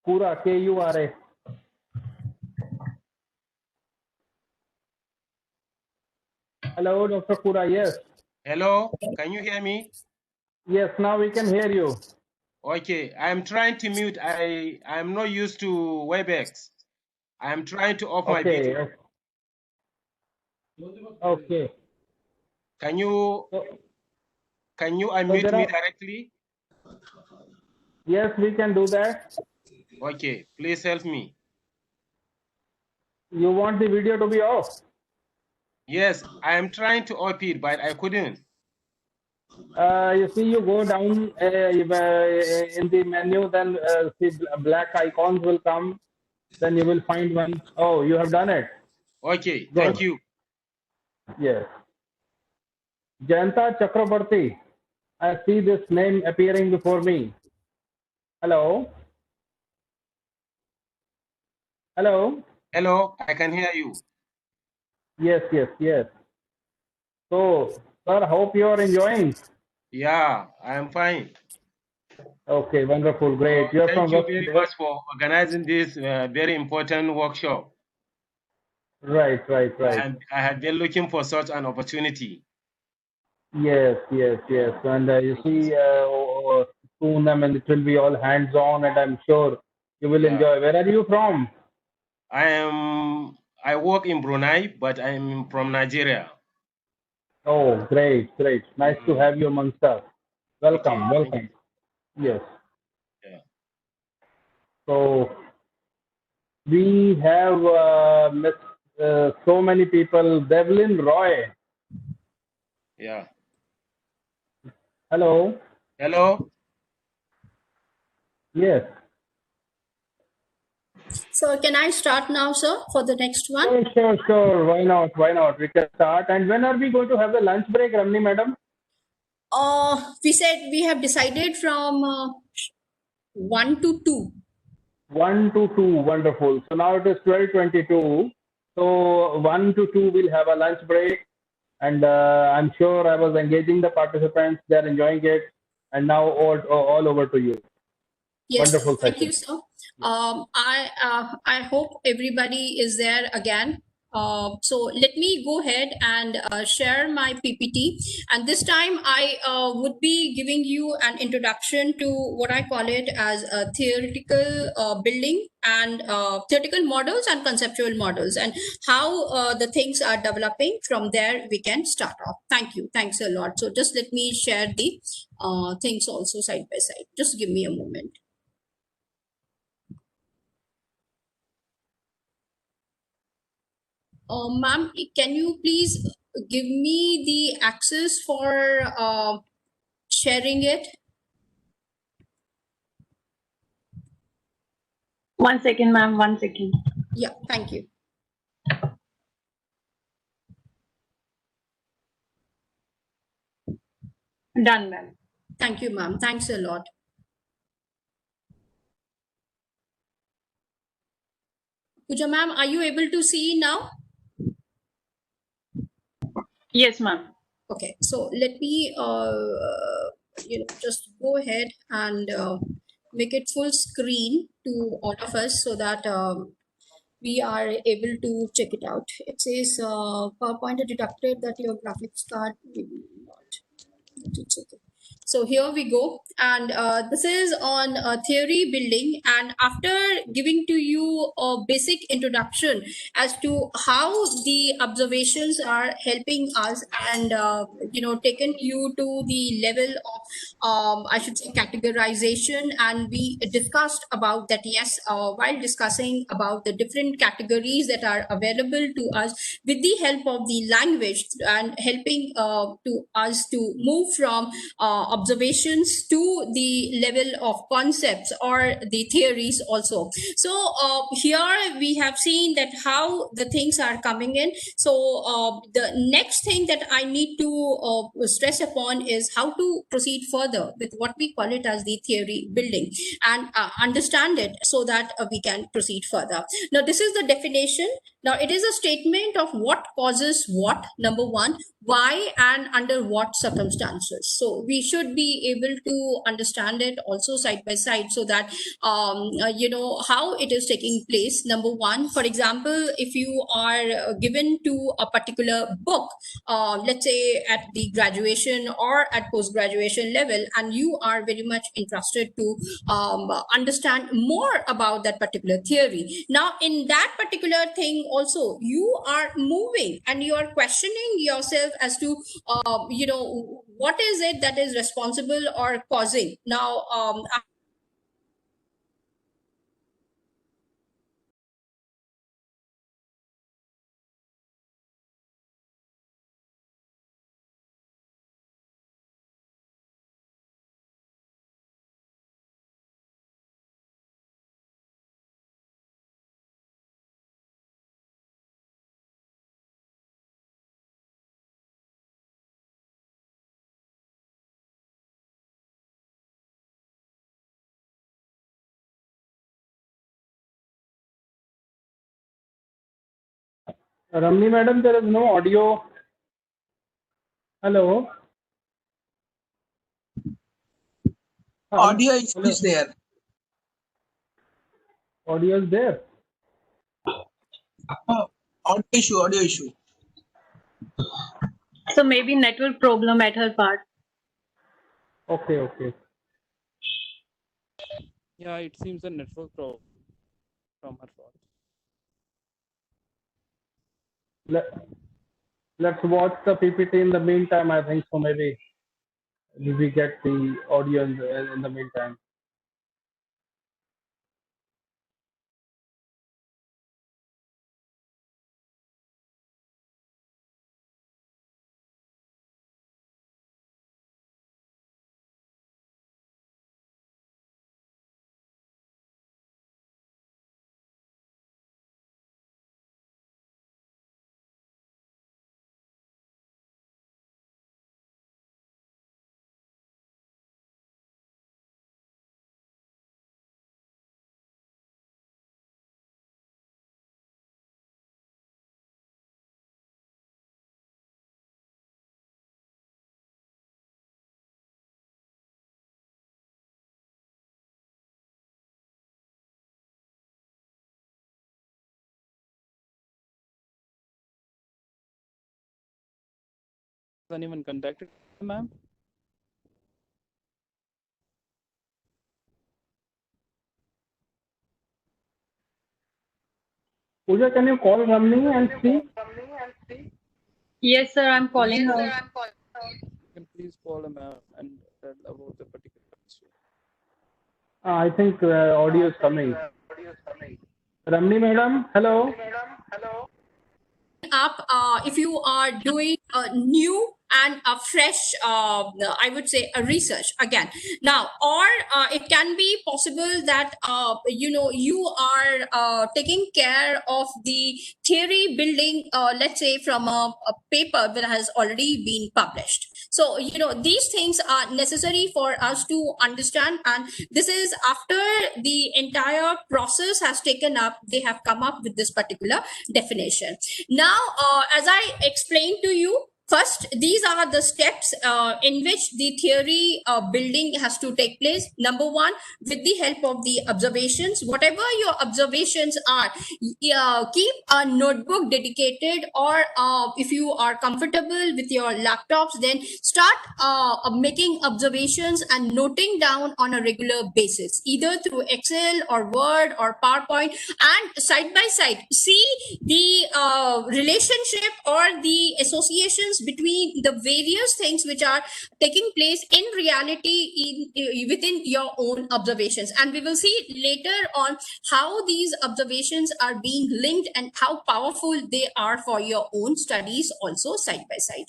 पूरा KURA. Hello, Dr. Kura. Yes. Hello, can you hear me? Yes, now we can hear you. Okay, I'm trying to mute. I'm not used to WebEx. I'm trying to off my video. Okay. Can you unmute me directly? Yes, we can do that. Okay, please help me. You want the video to be off? Yes, I am trying to off it, but I couldn't. You see, you go down in the menu, then see black icons will come. Then you will find one. Oh, you have done it. Okay, Good. thank you. Yes. Jayanta Chakrabarti. I see this name appearing before me. Hello. Hello. Hello, I can hear you. Yes, yes, yes. So, sir, hope you are enjoying. Yeah, I am fine. Okay, wonderful, great. You're Thank from you very much for organizing this very important workshop. Right. I have been looking for such an opportunity. Yes. And you see, soon, I mean, it will be all hands-on, and I'm sure you will enjoy. Where are you from? I work in Brunei, but I'm from Nigeria. Oh, great. Nice to have you amongst us. Welcome. Yes. Yeah. So we have so many people. Devlin Roy. Yeah. Hello. Hello. Yes. So can I start now, sir, for the next one? Oh, sure. Why not? We can start. And when are we going to have the lunch break, Ramni madam? We have decided from 1 to 2. 1 to 2, wonderful. So now it is 12:22. So 1 to 2 we'll have a lunch break, and I'm sure I was engaging the participants. They're enjoying it, and now all over to you. Yes, Wonderful thank session. you, sir. I hope everybody is there again. So let me go ahead and share my PPT. And this time I would be giving you an introduction to what I call it as a theoretical building and theoretical models and conceptual models, and how the things are developing. From there, we can start off. Thank you. Thanks a lot. So just let me share the things also side by side. Just give me a moment. Ma'am, can you please give me the access for sharing it? 1 second, ma'am. 1 second. Yeah, thank you. Done, ma'am. Thank you, ma'am. Thanks a lot. Pooja ma'am, are you able to see now? Yes, ma'am. Okay, so let me just go ahead and make it full screen to all of us so that we are able to check it out. It says PowerPoint detected that your graphics card maybe not. It's okay. So here we go, and this is on theory building. And after giving to you a basic introduction as to how the observations are helping us, and taken you to the level of I should say categorization, and we discussed about that. Yes, while discussing about the different categories that are available to us with the help of the language, and helping to us to move from observations to the level of concepts or the theories also. So here we have seen that how the things are coming in. So the next thing that I need to stress upon is how to proceed further with what we call it as the theory building, and understand it so that we can proceed further. Now this is the definition. Now it is a statement of what causes what, number one, why, and under what circumstances. So we should be able to understand it also side by side, so that how it is taking place. Number one, for example, if you are given to a particular book, let's say at the graduation or at post-graduation level, and you are very much interested to understand more about that particular theory. Now in that particular thing also, you are moving and you are questioning yourself as to what is it that is responsible or causing. Now Ramni madam, there is no audio. Hello. Audio issue Hello. is there. Audio is there. Audio issue. So maybe network problem at her part. Okay. Yeah, it seems a network problem from her fault. Let's watch the PPT in the meantime. I think so. Maybe we get the audio in the meantime. Has anyone contacted ma'am? Pooja, can you call Ramni and see? Yes, sir, I'm calling her. You can please call a ma'am and tell about the particular issue. I think audio is coming. Ramni madam, hello. up if you are doing a new and a fresh I would say a research again. Now, or it can be possible that you are taking care of the theory building, let's say from a paper that has already been published. So these things are necessary for us to understand, and this is after the entire process has taken up, they have come up with this particular definition. Now, as I explained to you, First, these are the steps in which the theory building has to take place. Number one, with the help of the observations, whatever your observations are, keep a notebook dedicated, or if you are comfortable with your laptops, then start making observations and noting down on a regular basis, either through Excel or Word or PowerPoint, and side by side see the relationship or the associations between the various things which are taking place in reality within your own observations. And we will see later on how these observations are being linked and how powerful they are for your own studies also, side by side.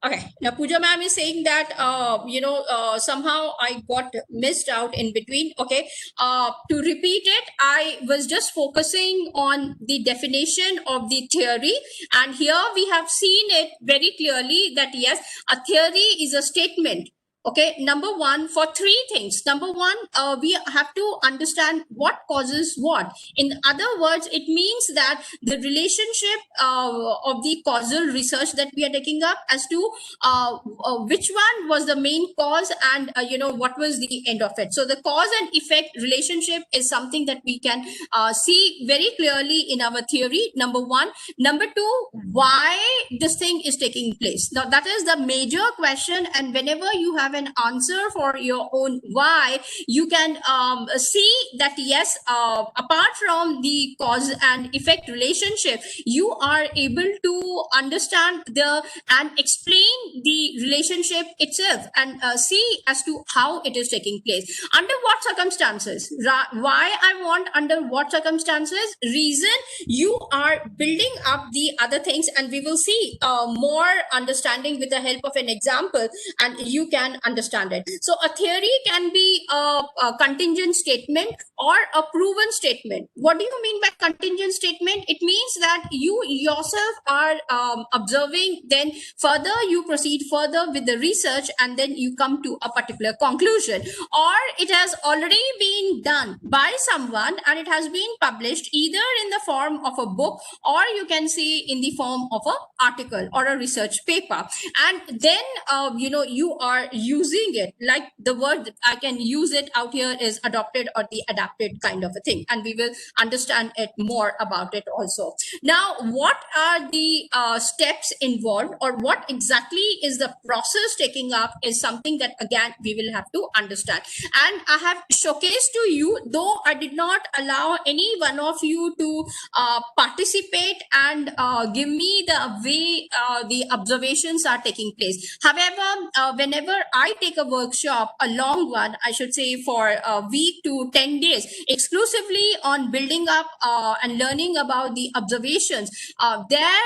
Okay, now Pooja ma'am is saying that somehow I got missed out in between. Okay, to repeat it, I was just focusing on the definition of the theory, and here we have seen it very clearly that yes, a theory is a statement. Okay, number one, for three things. Number one, we have to understand what causes what. In other words, it means that the relationship of the causal research that we are taking up as to which one was the main cause, and what was the end of it. So the cause and effect relationship is something that we can see very clearly in our theory. Number one. Number two, why this thing is taking place. Now that is the major question, and whenever you have an answer for your own why, you can see that yes, apart from the cause and effect relationship, you are able to understand and explain the relationship itself, and see as to how it is taking place, under what circumstances. Why I want under what circumstances, reason, you are building up the other things, and we will see more understanding with the help of an example, and you can understand it. So a theory can be a contingent statement or a proven statement. What do you mean by contingent statement? It means that you yourself are observing, then further you proceed further with the research, and then you come to a particular conclusion, or it has already been done by someone and it has been published either in the form of a book, or you can see in the form of an article or a research paper, and then you are using it, like the word I can use it out here is adopted or the adapted kind of a thing, and we will understand it more about it also. Now, what are the steps involved, or what exactly is the process taking up, is something that again we will have to understand. And I have showcased to you, though I did not allow any one of you to participate and give me the way the observations are taking place. However, whenever I take a workshop, a long one, I should say for a week to 10 days, exclusively on building up and learning about the observations, there,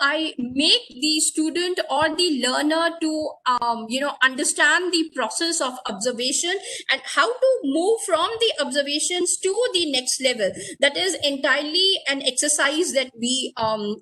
I make the student or the learner to, understand the process of observation and how to move from the observations to the next level. That is entirely an exercise that we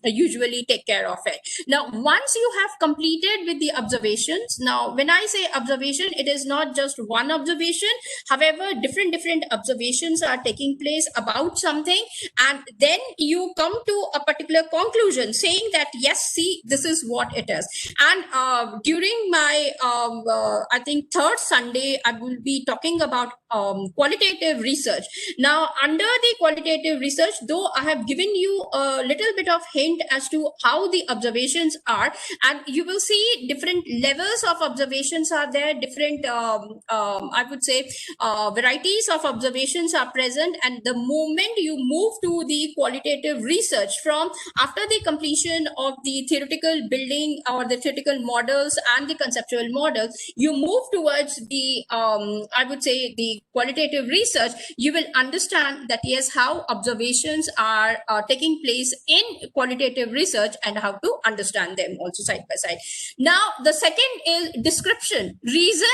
usually take care of it. Now, once you have completed with the observations, now when I say observation, it is not just one observation. However, different observations are taking place about something, and then you come to a particular conclusion saying that yes, see, this is what it is. And during my I think third Sunday, I will be talking about qualitative research. Now, under the qualitative research, though I have given you a little bit of hint as to how the observations are, and you will see different levels of observations are there, different I would say varieties of observations are present, and the moment you move to the qualitative research, from after the completion of the theoretical building or the theoretical models and the conceptual models, you move towards the I would say the qualitative research. You will understand that yes, how observations are taking place in qualitative research and how to understand them also side by side. Now, the second is description. Reason,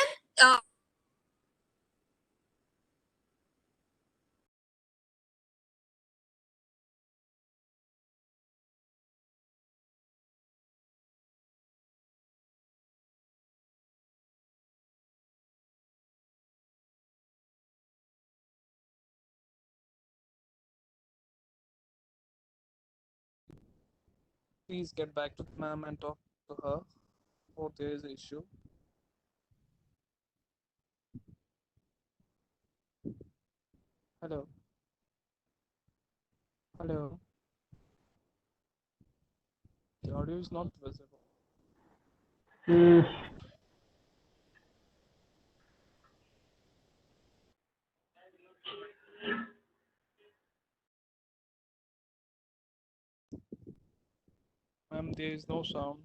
please get back to ma'am and talk to her, or there is an issue. Hello. Hello. The audio is not visible. Hmm. Ma'am, there is no sound.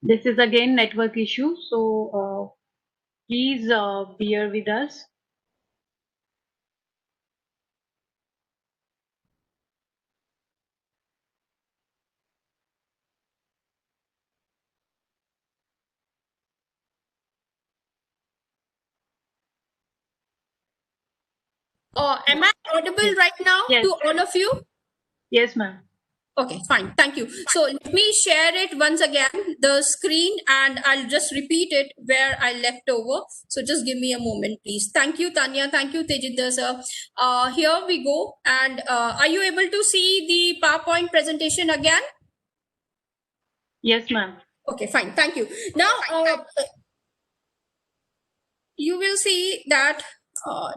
This is again network issue, so please bear with us. Am I audible right now Yes. to all of you? Yes, ma'am. Okay, fine. Thank you. So let me share it once again, the screen, and I'll just repeat it where I left over. So just give me a moment, please. Thank you, Tanya. Thank you, Tejinder sir. Here we go. And are you able to see the PowerPoint presentation again? Yes, ma'am. Okay, fine. Thank you. Now, you will see that,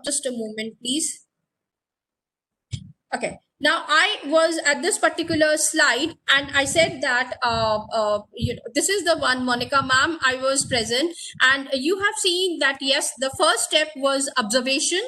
just a moment, please. Okay. Now I was at this particular slide and I said that this is the one, Monica ma'am, I was present, and you have seen that yes, the first step was observation,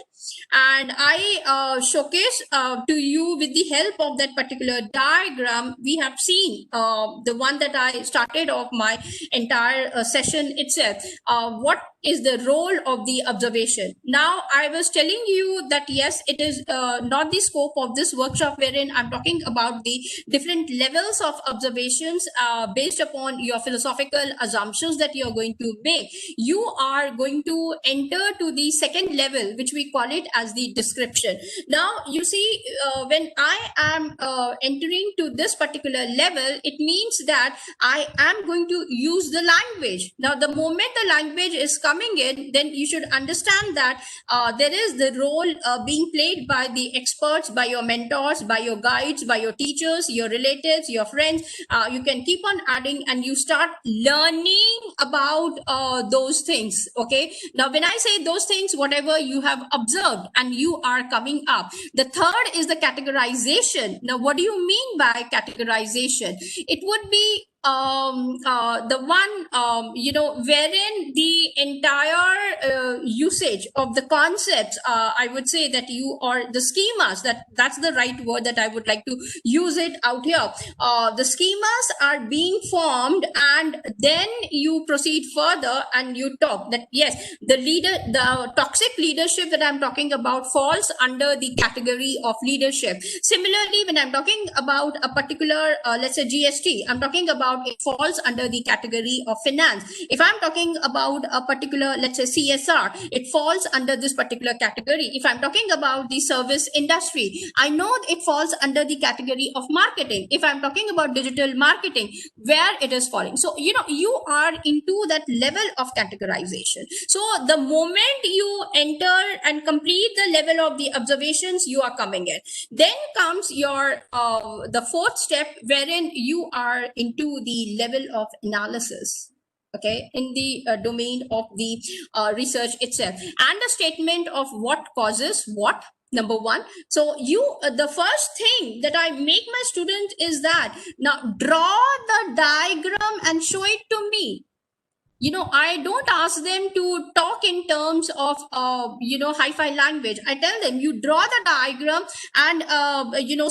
and I showcase to you with the help of that particular diagram. We have seen the one that I started off my entire session itself. What is the role of the observation? Now I was telling you that yes, it is not the scope of this workshop wherein I'm talking about the different levels of observations based upon your philosophical assumptions that you're going to make. You are going to enter to the second level, which we call it as the description. Now you see, when I am entering to this particular level, it means that I am going to use the language. Now the moment the language is coming in, then you should understand that there is the role being played by the experts, by your mentors, by your guides, by your teachers, your relatives, your friends. You can keep on adding and you start learning about those things. Okay. Now, when I say those things, whatever you have observed and you are coming up. The third is the categorization. Now, what do you mean by categorization? It would be the one wherein the entire usage of the concepts, I would say that you, or the schemas, that's the right word that I would like to use it out here. The schemas are being formed, and then you proceed further and you talk that yes, the toxic leadership that I'm talking about falls under the category of leadership. Similarly, when I'm talking about a particular let's say GST, I'm talking about it falls under the category of finance. If I'm talking about a particular, let's say CSR, it falls under this particular category. If I'm talking about the service industry, I know it falls under the category of marketing. If I'm talking about digital marketing, where it is falling. So, you are into that level of categorization. So the moment you enter and complete the level of the observations, you are coming in. Then comes your the fourth step, wherein you are into the level of analysis, okay, in the domain of the research itself, and the statement of what causes what. Number one. So the first thing that I make my student is that now draw the diagram and show it to me. I don't ask them to talk in terms of, hi-fi language. I tell them, you draw the diagram, and,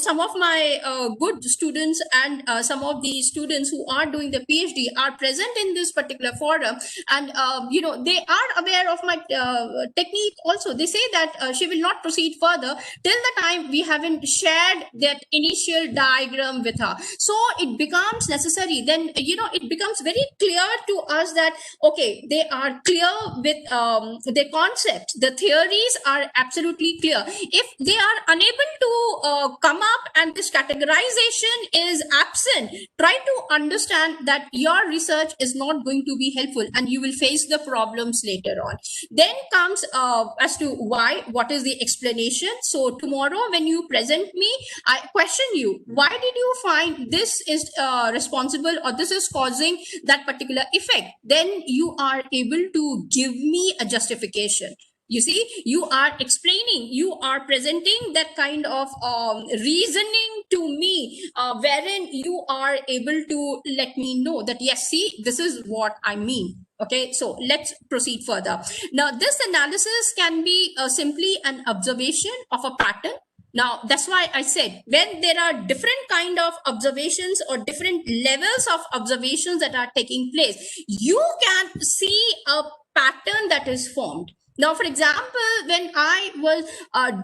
some of my good students and some of the students who are doing the PhD are present in this particular forum. And, they are aware of my technique also. They say that she will not proceed further till the time we haven't shared that initial diagram with her. So it becomes necessary. Then, it becomes very clear to us that, okay, they are clear with their concepts. The theories are absolutely clear. If they are unable to come up and this categorization is absent, try to understand that your research is not going to be helpful and you will face the problems later on. Then comes as to why, what is the explanation. So tomorrow when you present me, I question you, why did you find this is responsible, or this is causing that particular effect? Then you are able to give me a justification. You see, you are explaining, you are presenting that kind of reasoning to me, wherein you are able to let me know that, yes, see, this is what I mean. Okay, so let's proceed further. Now, this analysis can be simply an observation of a pattern. Now, that's why I said, when there are different kind of observations or different levels of observations that are taking place, you can see a pattern that is formed. Now, for example, when I was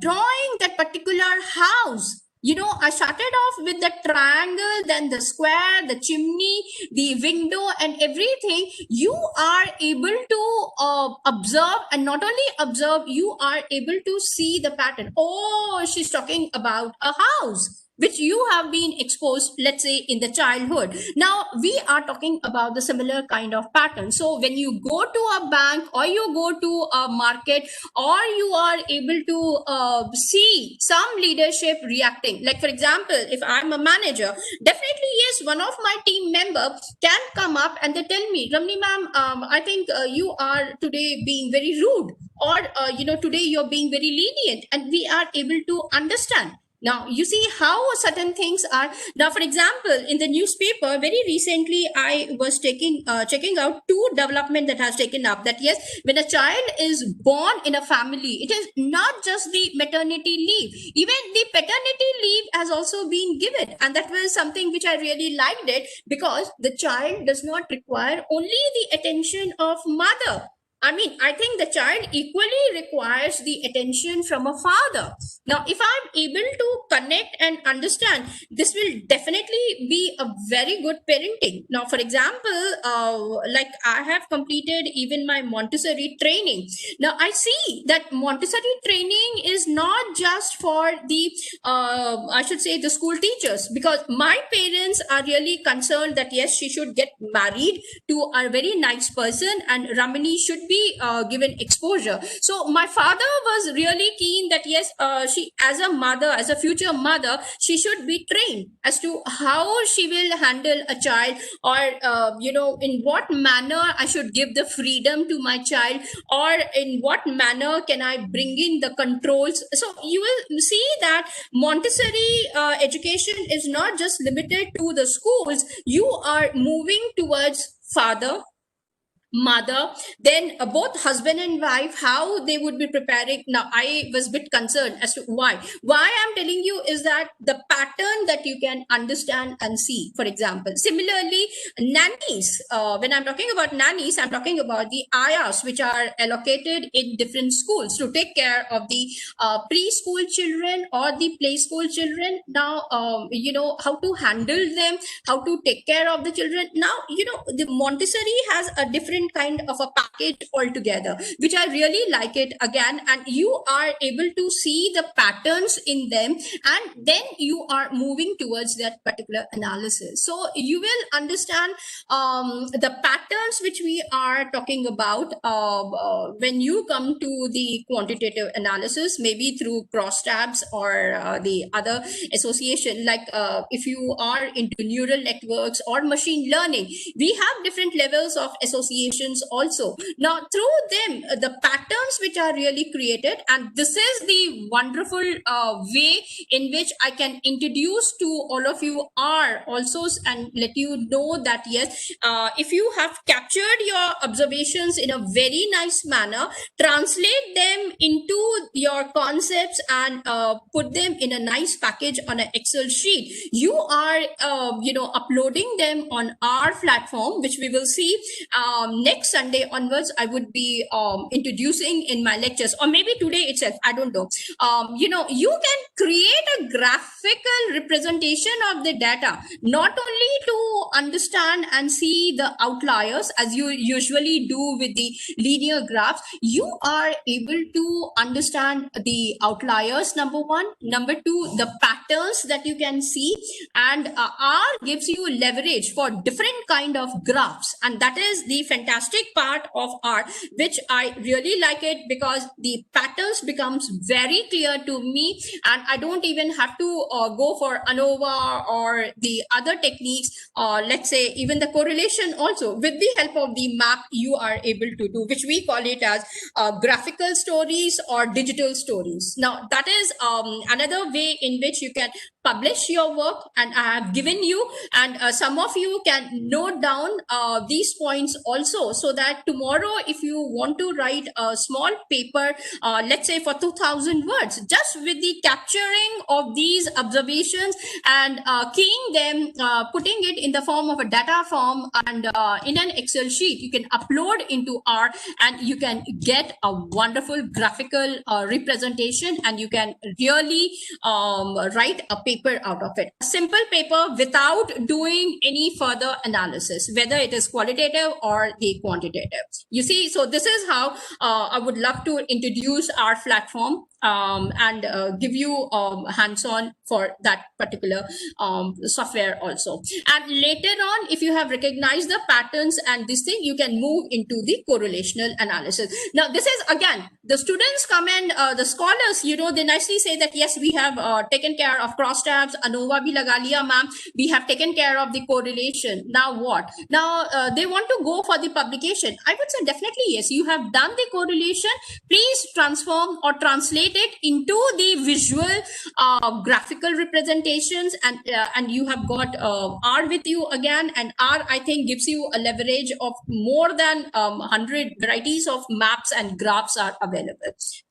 drawing that particular house, I started off with the triangle, then the square, the chimney, the window, and everything. You are able to observe, and not only observe, you are able to see the pattern. Oh, she's talking about a house which you have been exposed, let's say, in the childhood. Now, we are talking about the similar kind of pattern. So when you go to a bank, or you go to a market, or you are able to see some leadership reacting, like, for example, if I'm a manager, definitely, yes, one of my team member can come up and they tell me, Ramni ma'am, I think you are today being very rude, or, today you're being very lenient, and we are able to understand. Now, you see how certain things are. Now, for example, in the newspaper, very recently, I was checking out two development that has taken up, that yes, when a child is born in a family, it is not just the maternity leave, even the paternity leave has also been given. And that was something which I really liked it, because the child does not require only the attention of mother. I mean, I think the child equally requires the attention from a father. Now, if I'm able to connect and understand, this will definitely be a very good parenting. Now, for example, like I have completed even my Montessori training. Now, I see that Montessori training is not just for the, I should say, the school teachers, because my parents are really concerned that, yes, she should get married to a very nice person, and Ramani should be given exposure. So my father was really keen that, yes, she, as a mother, as a future mother, she should be trained as to how she will handle a child, or in what manner I should give the freedom to my child, or in what manner can I bring in the controls. So you will see that Montessori education is not just limited to the schools. You are moving towards father, mother, then both husband and wife, how they would be preparing. Now, I was a bit concerned as to why I'm telling you is that the pattern that you can understand and see. For example, similarly, nannies, when I'm talking about nannies, I'm talking about the ayahs, which are allocated in different schools to take care of the preschool children or the play school children. Now, how to handle them, how to take care of the children. Now, the Montessori has a different kind of a package altogether, which I really like it again. And you are able to see the patterns in them, and then you are moving towards that particular analysis. So you will understand the patterns which we are talking about when you come to the quantitative analysis, maybe through crosstabs or the other association. Like if you are into neural networks or machine learning, we have different levels of association associations also. Now, through them, the patterns which are really created, and this is the wonderful way in which I can introduce to all of you are also and let you know that yes, if you have captured your observations in a very nice manner, translate them into your concepts and put them in a nice package on an Excel sheet, you are uploading them on our platform, which we will see next Sunday onwards. I would be introducing in my lectures, or maybe today itself, I don't know. You can create a graphical representation of the data, not only to understand and see the outliers as you usually do with the linear graphs. You are able to understand the outliers, number one. Number two, the patterns that you can see, and R gives you leverage for different kind of graphs, and that is the fantastic part of R, which I really like it, because the patterns becomes very clear to me, and I don't even have to go for ANOVA or the other techniques, let's say even the correlation also. With the help of the map, you are able to do, which we call it as graphical stories or digital stories. Now, that is another way in which you can publish your work, and I have given you, and some of you can note down these points also, so that tomorrow if you want to write a small paper, let's say for 2000 words, just with the capturing of these observations and keying them, putting it in the form of a data form and in an Excel sheet, you can upload into R, and you can get a wonderful graphical representation, and you can really write a paper out of it. A simple paper without doing any further analysis, whether it is qualitative or the quantitative. You see, so this is how I would love to introduce our platform and give you hands-on for that particular software also. And later on, if you have recognized the patterns and this thing, you can move into the correlational analysis. Now, this is again, the students come and the scholars, they nicely say that, yes, we have taken care of crosstabs, ANOVA bhi laga liya, ma'am. We have taken care of the correlation. Now what? Now they want to go for the publication. I would say definitely yes, you have done the correlation. Please transform or translate it into the visual graphical representations, and you have got R with you again, and R, I think, gives you a leverage of more than 100 varieties of maps and graphs are available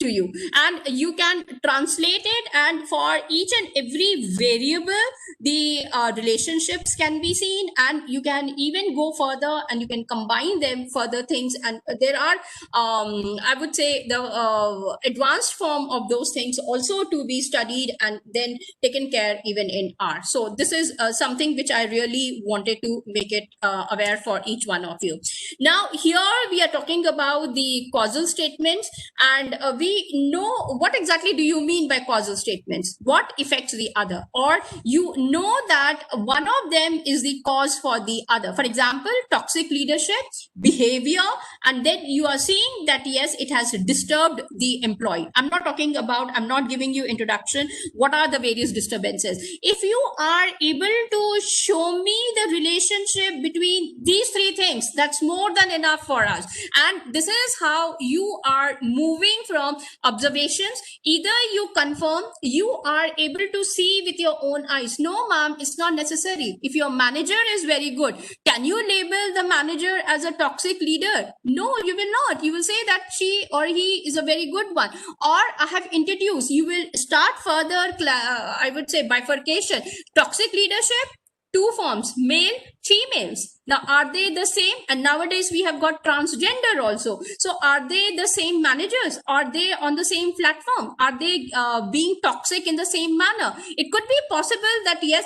to you, and you can translate it, and for each and every variable the relationships can be seen, and you can even go further and you can combine them further things, and there are I would say the advanced form of those things also to be studied and then taken care even in R. So this is something which I really wanted to make it aware for each one of you. Now here we are talking about the causal statements, and we know what exactly do you mean by causal statements, what affects the other, or you know that one of them is the cause for the other. For example, toxic leadership, behavior, and then you are seeing that yes, it has disturbed the employee. I'm not giving you introduction. What are the various disturbances? If you are able to show me the relationship between these three things, that's more than enough for us. And this is how you are moving from observations. Either you confirm, you are able to see with your own eyes. No, ma'am, it's not necessary. If your manager is very good, can you label the manager as a toxic leader? No, you will not. You will say that she or he is a very good one. Or I have introduced, you will start further, I would say, bifurcation. Toxic leadership, two forms, male, females. Now, are they the same? And nowadays we have got transgender also. So are they the same managers? Are they on the same platform? Are they being toxic in the same manner? It could be possible that yes,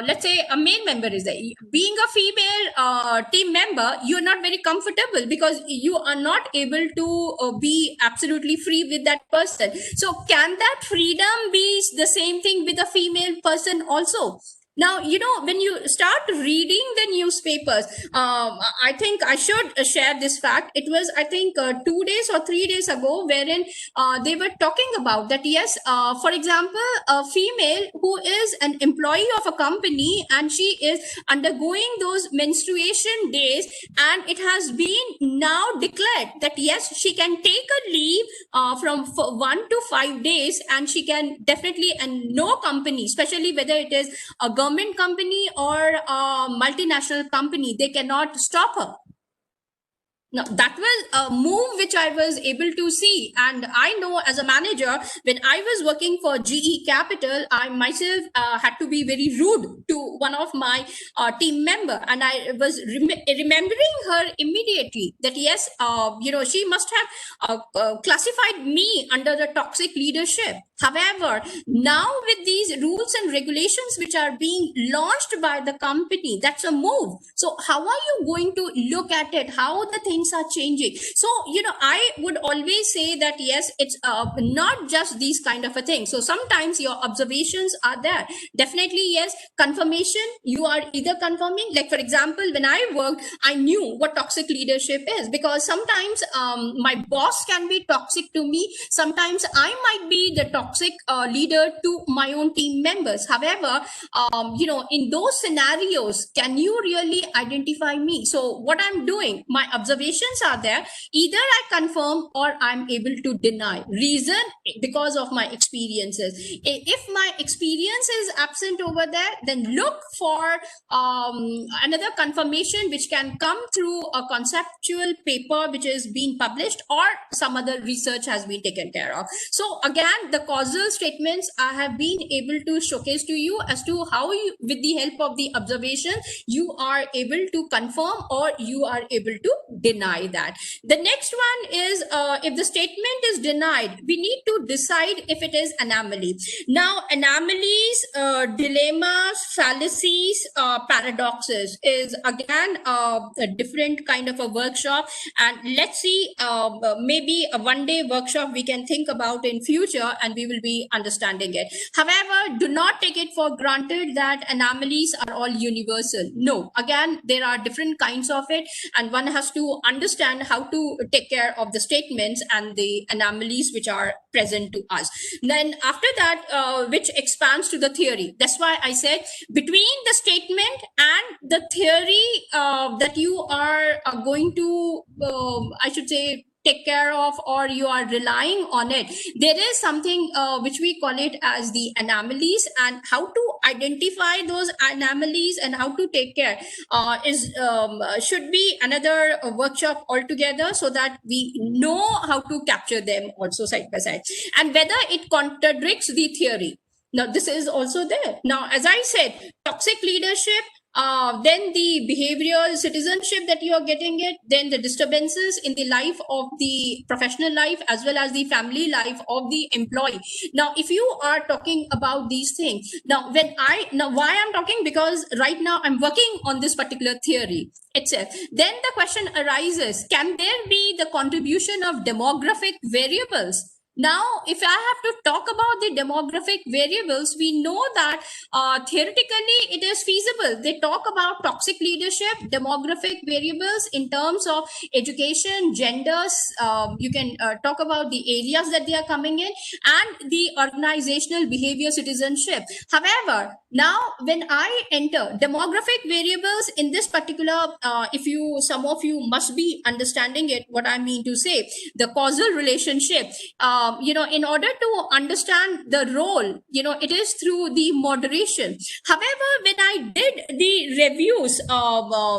let's say a male member is there. Being a female team member, you're not very comfortable because you are not able to be absolutely free with that person. So can that freedom be the same thing with a female person also? Now, when you start reading the newspapers, I think I should share this fact. It was, I think, 2 days or 3 days ago, wherein they were talking about that, yes, for example, a female who is an employee of a company and she is undergoing those menstruation days, and it has been now declared that, yes, she can take a leave from 1 to 5 days, and she can definitely, and no company, especially whether it is a government company or a multinational company, they cannot stop her. Now, that was a move which I was able to see. And I know as a manager, when I was working for GE Capital, I myself had to be very rude to one of my team member. And I was remembering her immediately that, yes, she must have classified me under the toxic leadership. However, now with these rules and regulations which are being launched by the company, that's a move. So how are you going to look at it? How the things are changing? So, I would always say that, yes, it's not just these kind of a thing. So sometimes your observations are there. Definitely, yes, confirmation, you are either confirming, like for example, when I worked, I knew what toxic leadership is, because sometimes my boss can be toxic to me. Sometimes I might be the toxic leader to my own team members. However, in those scenarios, can you really identify me? So what I'm doing, my observations are there. Either I confirm or I'm able to deny. Reason, because of my experiences. If my experience is absent over there, then look for another confirmation which can come through a conceptual paper which is being published, or some other research has been taken care of. So again, the causal statements I have been able to showcase to you as to how you, with the help of the observation, you are able to confirm or you are able to deny that. The next one is, if the statement is denied, we need to decide if it is anomaly. Now, anomalies, dilemmas, fallacies, paradoxes is again a different kind of a workshop, and let's see, maybe a one-day workshop we can think about in future, and we will be understanding it. However, do not take it for granted that anomalies are all universal. No, again, there are different kinds of it, and one has to understand how to take care of the statements and the anomalies which are present to us. Then after that, which expands to the theory. That's why I said between the statement and the theory that you are going to, I should say, take care of, or you are relying on it, there is something which we call it as the anomalies, and how to identify those anomalies and how to take care should be another workshop altogether, so that we know how to capture them also side by side, and whether it contradicts the theory. Now, this is also there. Now, as I said, toxic leadership, then the behavioral citizenship that you are getting it, then the disturbances in the life of the professional life as well as the family life of the employee. Now, if you are talking about these things, now why I'm talking, because right now I'm working on this particular theory itself. Then the question arises, can there be the contribution of demographic variables? Now, if I have to talk about the demographic variables, we know that theoretically it is feasible. They talk about toxic leadership, demographic variables in terms of education, genders. You can talk about the areas that they are coming in, and the organizational behavior citizenship. However, now when I enter demographic variables in this particular, some of you must be understanding it, what I mean to say, the causal relationship. In order to understand the role, it is through the moderation. However, when I did the reviews,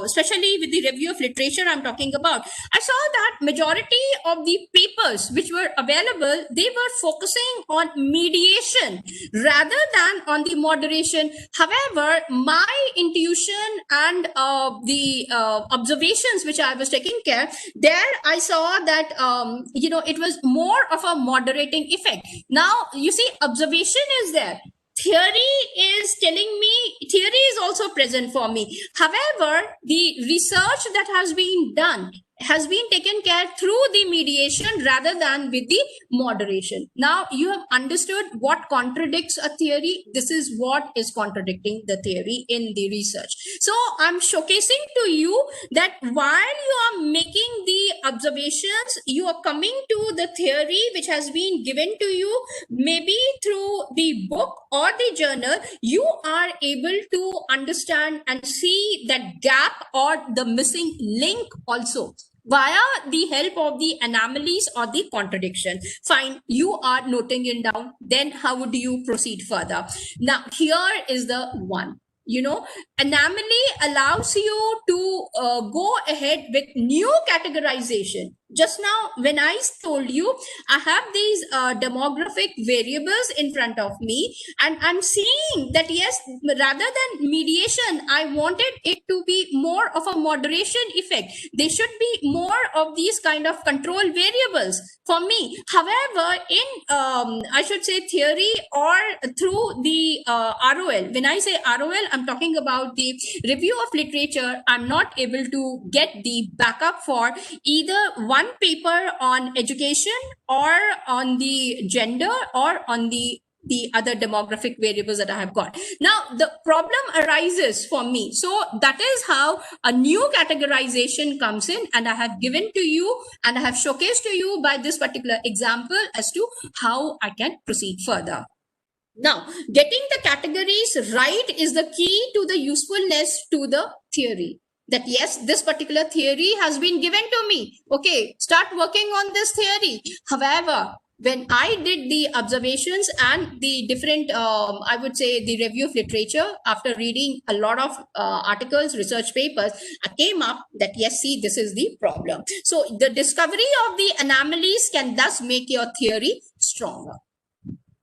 especially with the review of literature I'm talking about, I saw that majority of the papers which were available, they were focusing on mediation rather than on the moderation. However, my intuition and the observations which I was taking care, there I saw that, it was more of a moderating effect. Now, you see, observation is there. Theory is telling me, theory is also present for me. However, the research that has been done has been taken care through the mediation rather than with the moderation. Now you have understood what contradicts a theory. This is what is contradicting the theory in the research. So I'm showcasing to you that while you are making the observations, you are coming to the theory which has been given to you, maybe through the book or the journal. You are able to understand and see that gap or the missing link also via the help of the anomalies or the contradiction. Fine, you are noting it down. Then how would you proceed further? Now, here is the one. Anomaly allows you to go ahead with new categorization. Just now, when I told you, I have these demographic variables in front of me, and I'm seeing that, yes, rather than mediation, I wanted it to be more of a moderation effect. They should be more of these kind of control variables for me. However, in, I should say, theory or through the ROL, when I say ROL, I'm talking about the review of literature. I'm not able to get the backup for either one paper on education or on the gender or on the other demographic variables that I have got. Now, the problem arises for me. So that is how a new categorization comes in, and I have given to you and I have showcased to you by this particular example as to how I can proceed further. Now, getting the categories right is the key to the usefulness to the theory. That yes, this particular theory has been given to me. Okay, start working on this theory. However, when I did the observations and the different, I would say, the review of literature, after reading a lot of articles, research papers, I came up that, yes, see, this is the problem. So the discovery of the anomalies can thus make your theory stronger.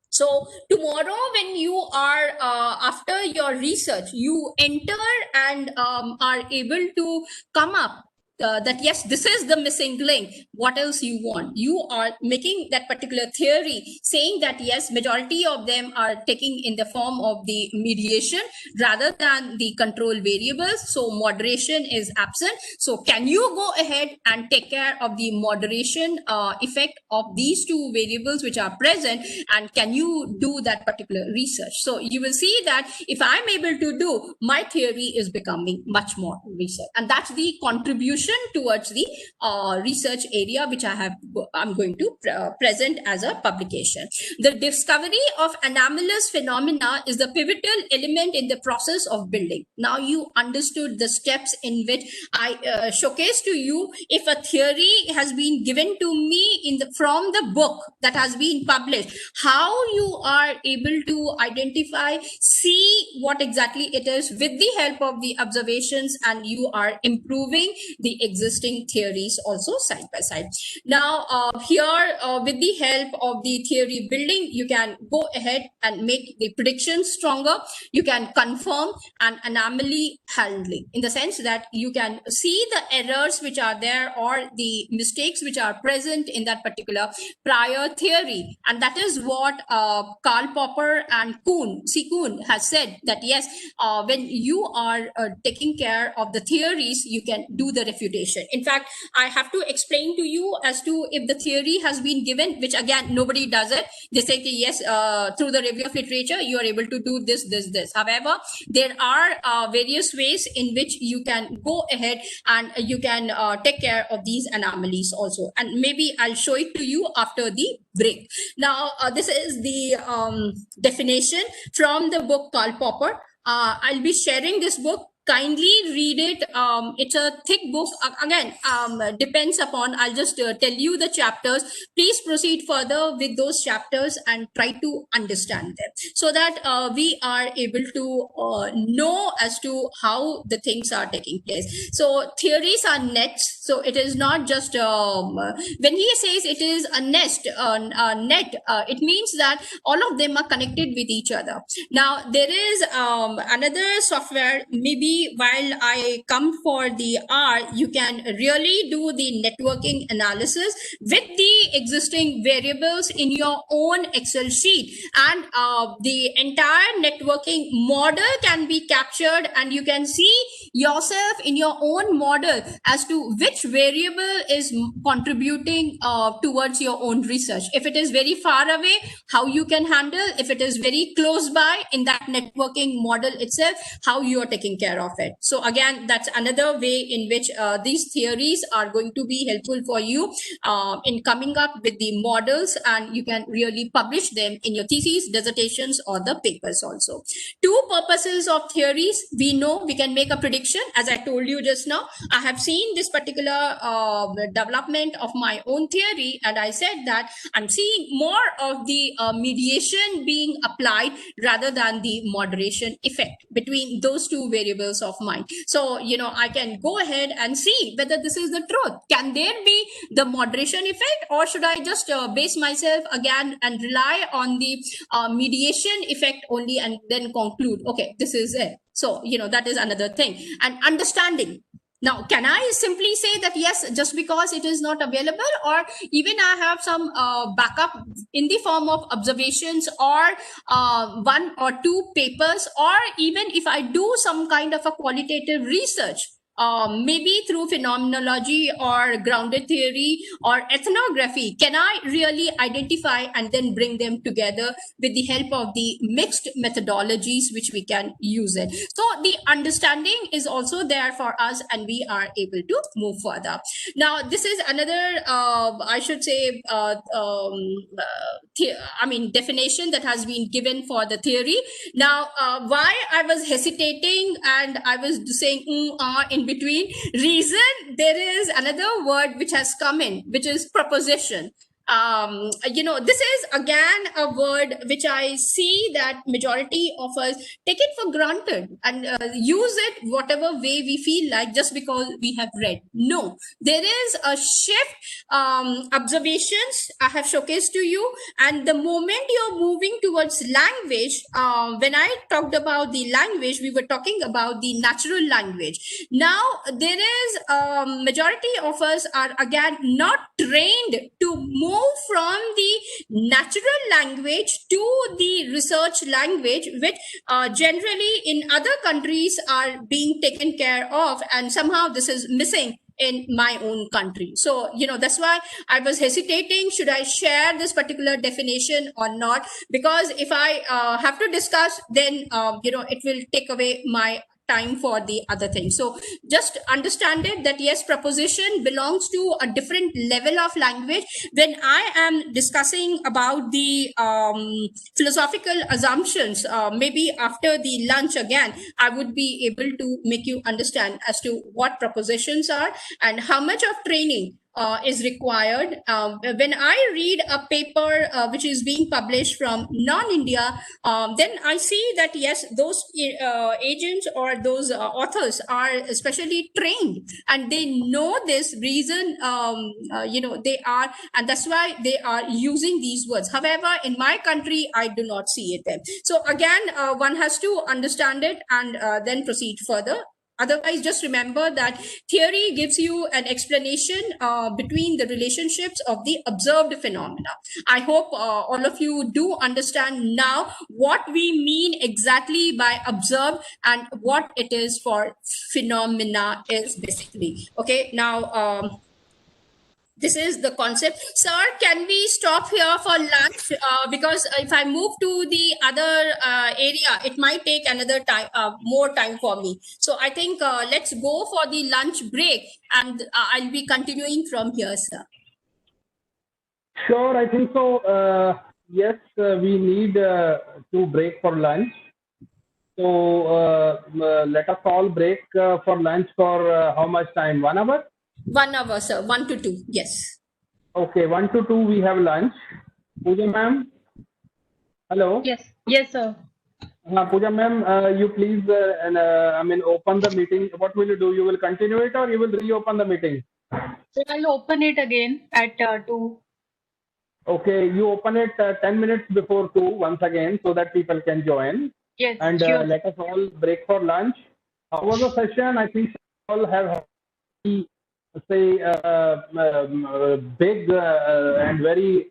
So tomorrow, when you are after your research, you enter and are able to come up that yes, this is the missing link. What else you want? You are making that particular theory saying that yes, majority of them are taking in the form of the mediation rather than the control variables. So moderation is absent. So can you go ahead and take care of the moderation effect of these two variables which are present, and can you do that particular research? So you will see that if I'm able to do, my theory is becoming much more research, and that's the contribution towards the research area which I'm going to present as a publication. The discovery of anomalous phenomena is the pivotal element in the process of building. Now you understood the steps in which I showcased to you. If a theory has been given to me from the book that has been published, how you are able to identify, see what exactly it is with the help of the observations, and you are improving the existing theories also side by side. Now here with the help of the theory building, you can go ahead and make the predictions stronger. You can confirm an anomaly handling, in the sense that you can see the errors which are there or the mistakes which are present in that particular prior theory. And that is what Karl Popper and Kuhn has said, that yes, when you are taking care of the theories, you can do the refutation. In fact, I have to explain to you as to if the theory has been given, which again, nobody does it. They say, yes, through the review of literature, you are able to do this. However, there are various ways in which you can go ahead and you can take care of these anomalies also. And maybe I'll show it to you after the break. Now, this is the definition from the book Karl Popper. I'll be sharing this book. Kindly read it. It's a thick book. Again, depends upon, I'll just tell you the chapters. Please proceed further with those chapters and try to understand them, so that we are able to know as to how the things are taking place. So theories are nets. So it is not just, when he says it is a net, it means that all of them are connected with each other. Now, there is another software, maybe maybe while I come for the R, you can really do the networking analysis with the existing variables in your own Excel sheet, and the entire networking model can be captured, and you can see yourself in your own model as to which variable is contributing towards your own research. If it is very far away, how you can handle. If it is very close by in that networking model itself, how you are taking care of it. So again, that's another way in which these theories are going to be helpful for you in coming up with the models, and you can really publish them in your theses, dissertations, or the papers also. Two purposes of theories. We know we can make a prediction. As I told you just now, I have seen this particular development of my own theory, and I said that I'm seeing more of the mediation being applied rather than the moderation effect between those two variables of mine. So, I can go ahead and see whether this is the truth. Can there be the moderation effect, or should I just base myself again and rely on the mediation effect only and then conclude, okay, this is it. So, that is another thing. And understanding. Now, can I simply say that, yes, just because it is not available, or even I have some backup in the form of observations or one or two papers, or even if I do some kind of a qualitative research, maybe through phenomenology or grounded theory or ethnography, can I really identify and then bring them together with the help of the mixed methodologies which we can use it. So the understanding is also there for us, and we are able to move further. Now, this is another, I should say, definition that has been given for the theory. Now, why I was hesitating and I was saying in between reason, there is another word which has come in, which is proposition. This is again a word which I see that majority of us take it for granted and use it whatever way we feel like, just because we have read. No, there is a shift. Observations I have showcased to you, and the moment you're moving towards language, when I talked about the language, we were talking about the natural language. Now, there is majority of us are again not trained to move from the natural language to the research language, which generally in other countries are being taken care of, and somehow this is missing in my own country. So, that's why I was hesitating, should I share this particular definition or not? Because if I have to discuss, then, it will take away my time for the other thing. So just understand it that yes, proposition belongs to a different level of language. When I am discussing about the philosophical assumptions, maybe after the lunch again, I would be able to make you understand as to what propositions are and how much of training is required. When I read a paper which is being published from non-India, then I see that yes, those agents or those authors are especially trained and they know this reason, they are, and that's why they are using these words. However, in my country, I do not see it there. So again, one has to understand it and then proceed further. Otherwise, just remember that theory gives you an explanation between the relationships of the observed phenomena. I hope all of you do understand now what we mean exactly by observed and what it is for phenomena is basically. Okay, now this is the concept. Sir, can we stop here for lunch? Because if I move to the other area, it might take another time, more time for me. So I think let's go for the lunch break and I'll be continuing from here, sir. Sure, I think so. Yes, we need to break for lunch. So let us all break for lunch for how much time? 1 hour? 1 hour, sir. 1 to 2. Yes. Okay, 1 to 2 we have lunch. Pooja ma'am? Hello? Yes. Yes, sir. Pooja ma'am, you please open the meeting. What will you do? You will continue it or you will reopen the meeting? So I'll open it again at 2. Okay, you open it 10 minutes before 2 once again so that people can join. Yes, And sure. let us all break for lunch. How was the session? I think all have say big and very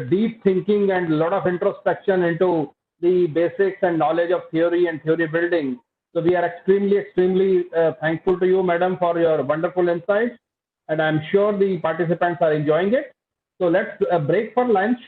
deep thinking and a lot of introspection into the basics and knowledge of theory and theory building. So we are extremely thankful to you, madam, for your wonderful insights, and I'm sure the participants are enjoying it. So let's break for lunch.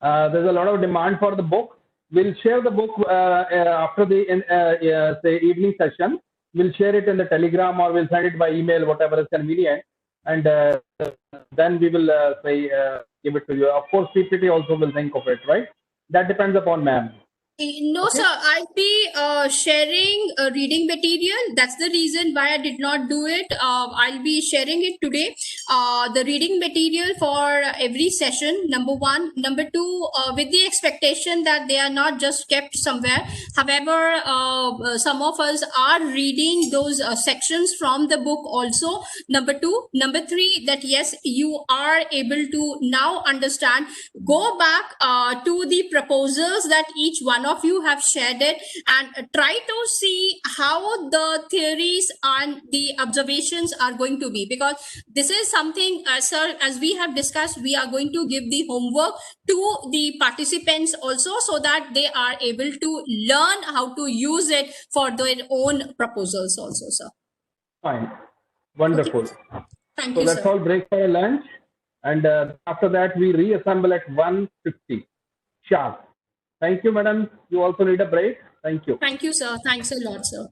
There's a lot of demand for the book. We'll share the book after the say evening session. We'll share it in the Telegram or we'll send it by email, whatever is convenient, and then we will give it to you. Of course, PPT also will think of it, right? That depends upon ma'am. No, Okay. sir. I'll be sharing reading material. That's the reason why I did not do it. I'll be sharing it today. The reading material for every session, number one. Number two, with the expectation that they are not just kept somewhere. However, some of us are reading those sections from the book also. Number two. Number three, that yes, you are able to now understand. Go back to the proposals that each one of you have shared it, and try to see how the theories and the observations are going to be, because this is something, sir, as we have discussed, we are going to give the homework to the participants also, so that they are able to learn how to use it for their own proposals also, sir. Fine. Wonderful. Okay. Thank So you, let's sir. all break for a lunch, and after that we reassemble at 1:50 sharp. Thank you, madam. You also need a break. Thank you. Thank you, sir. Thanks a lot, sir.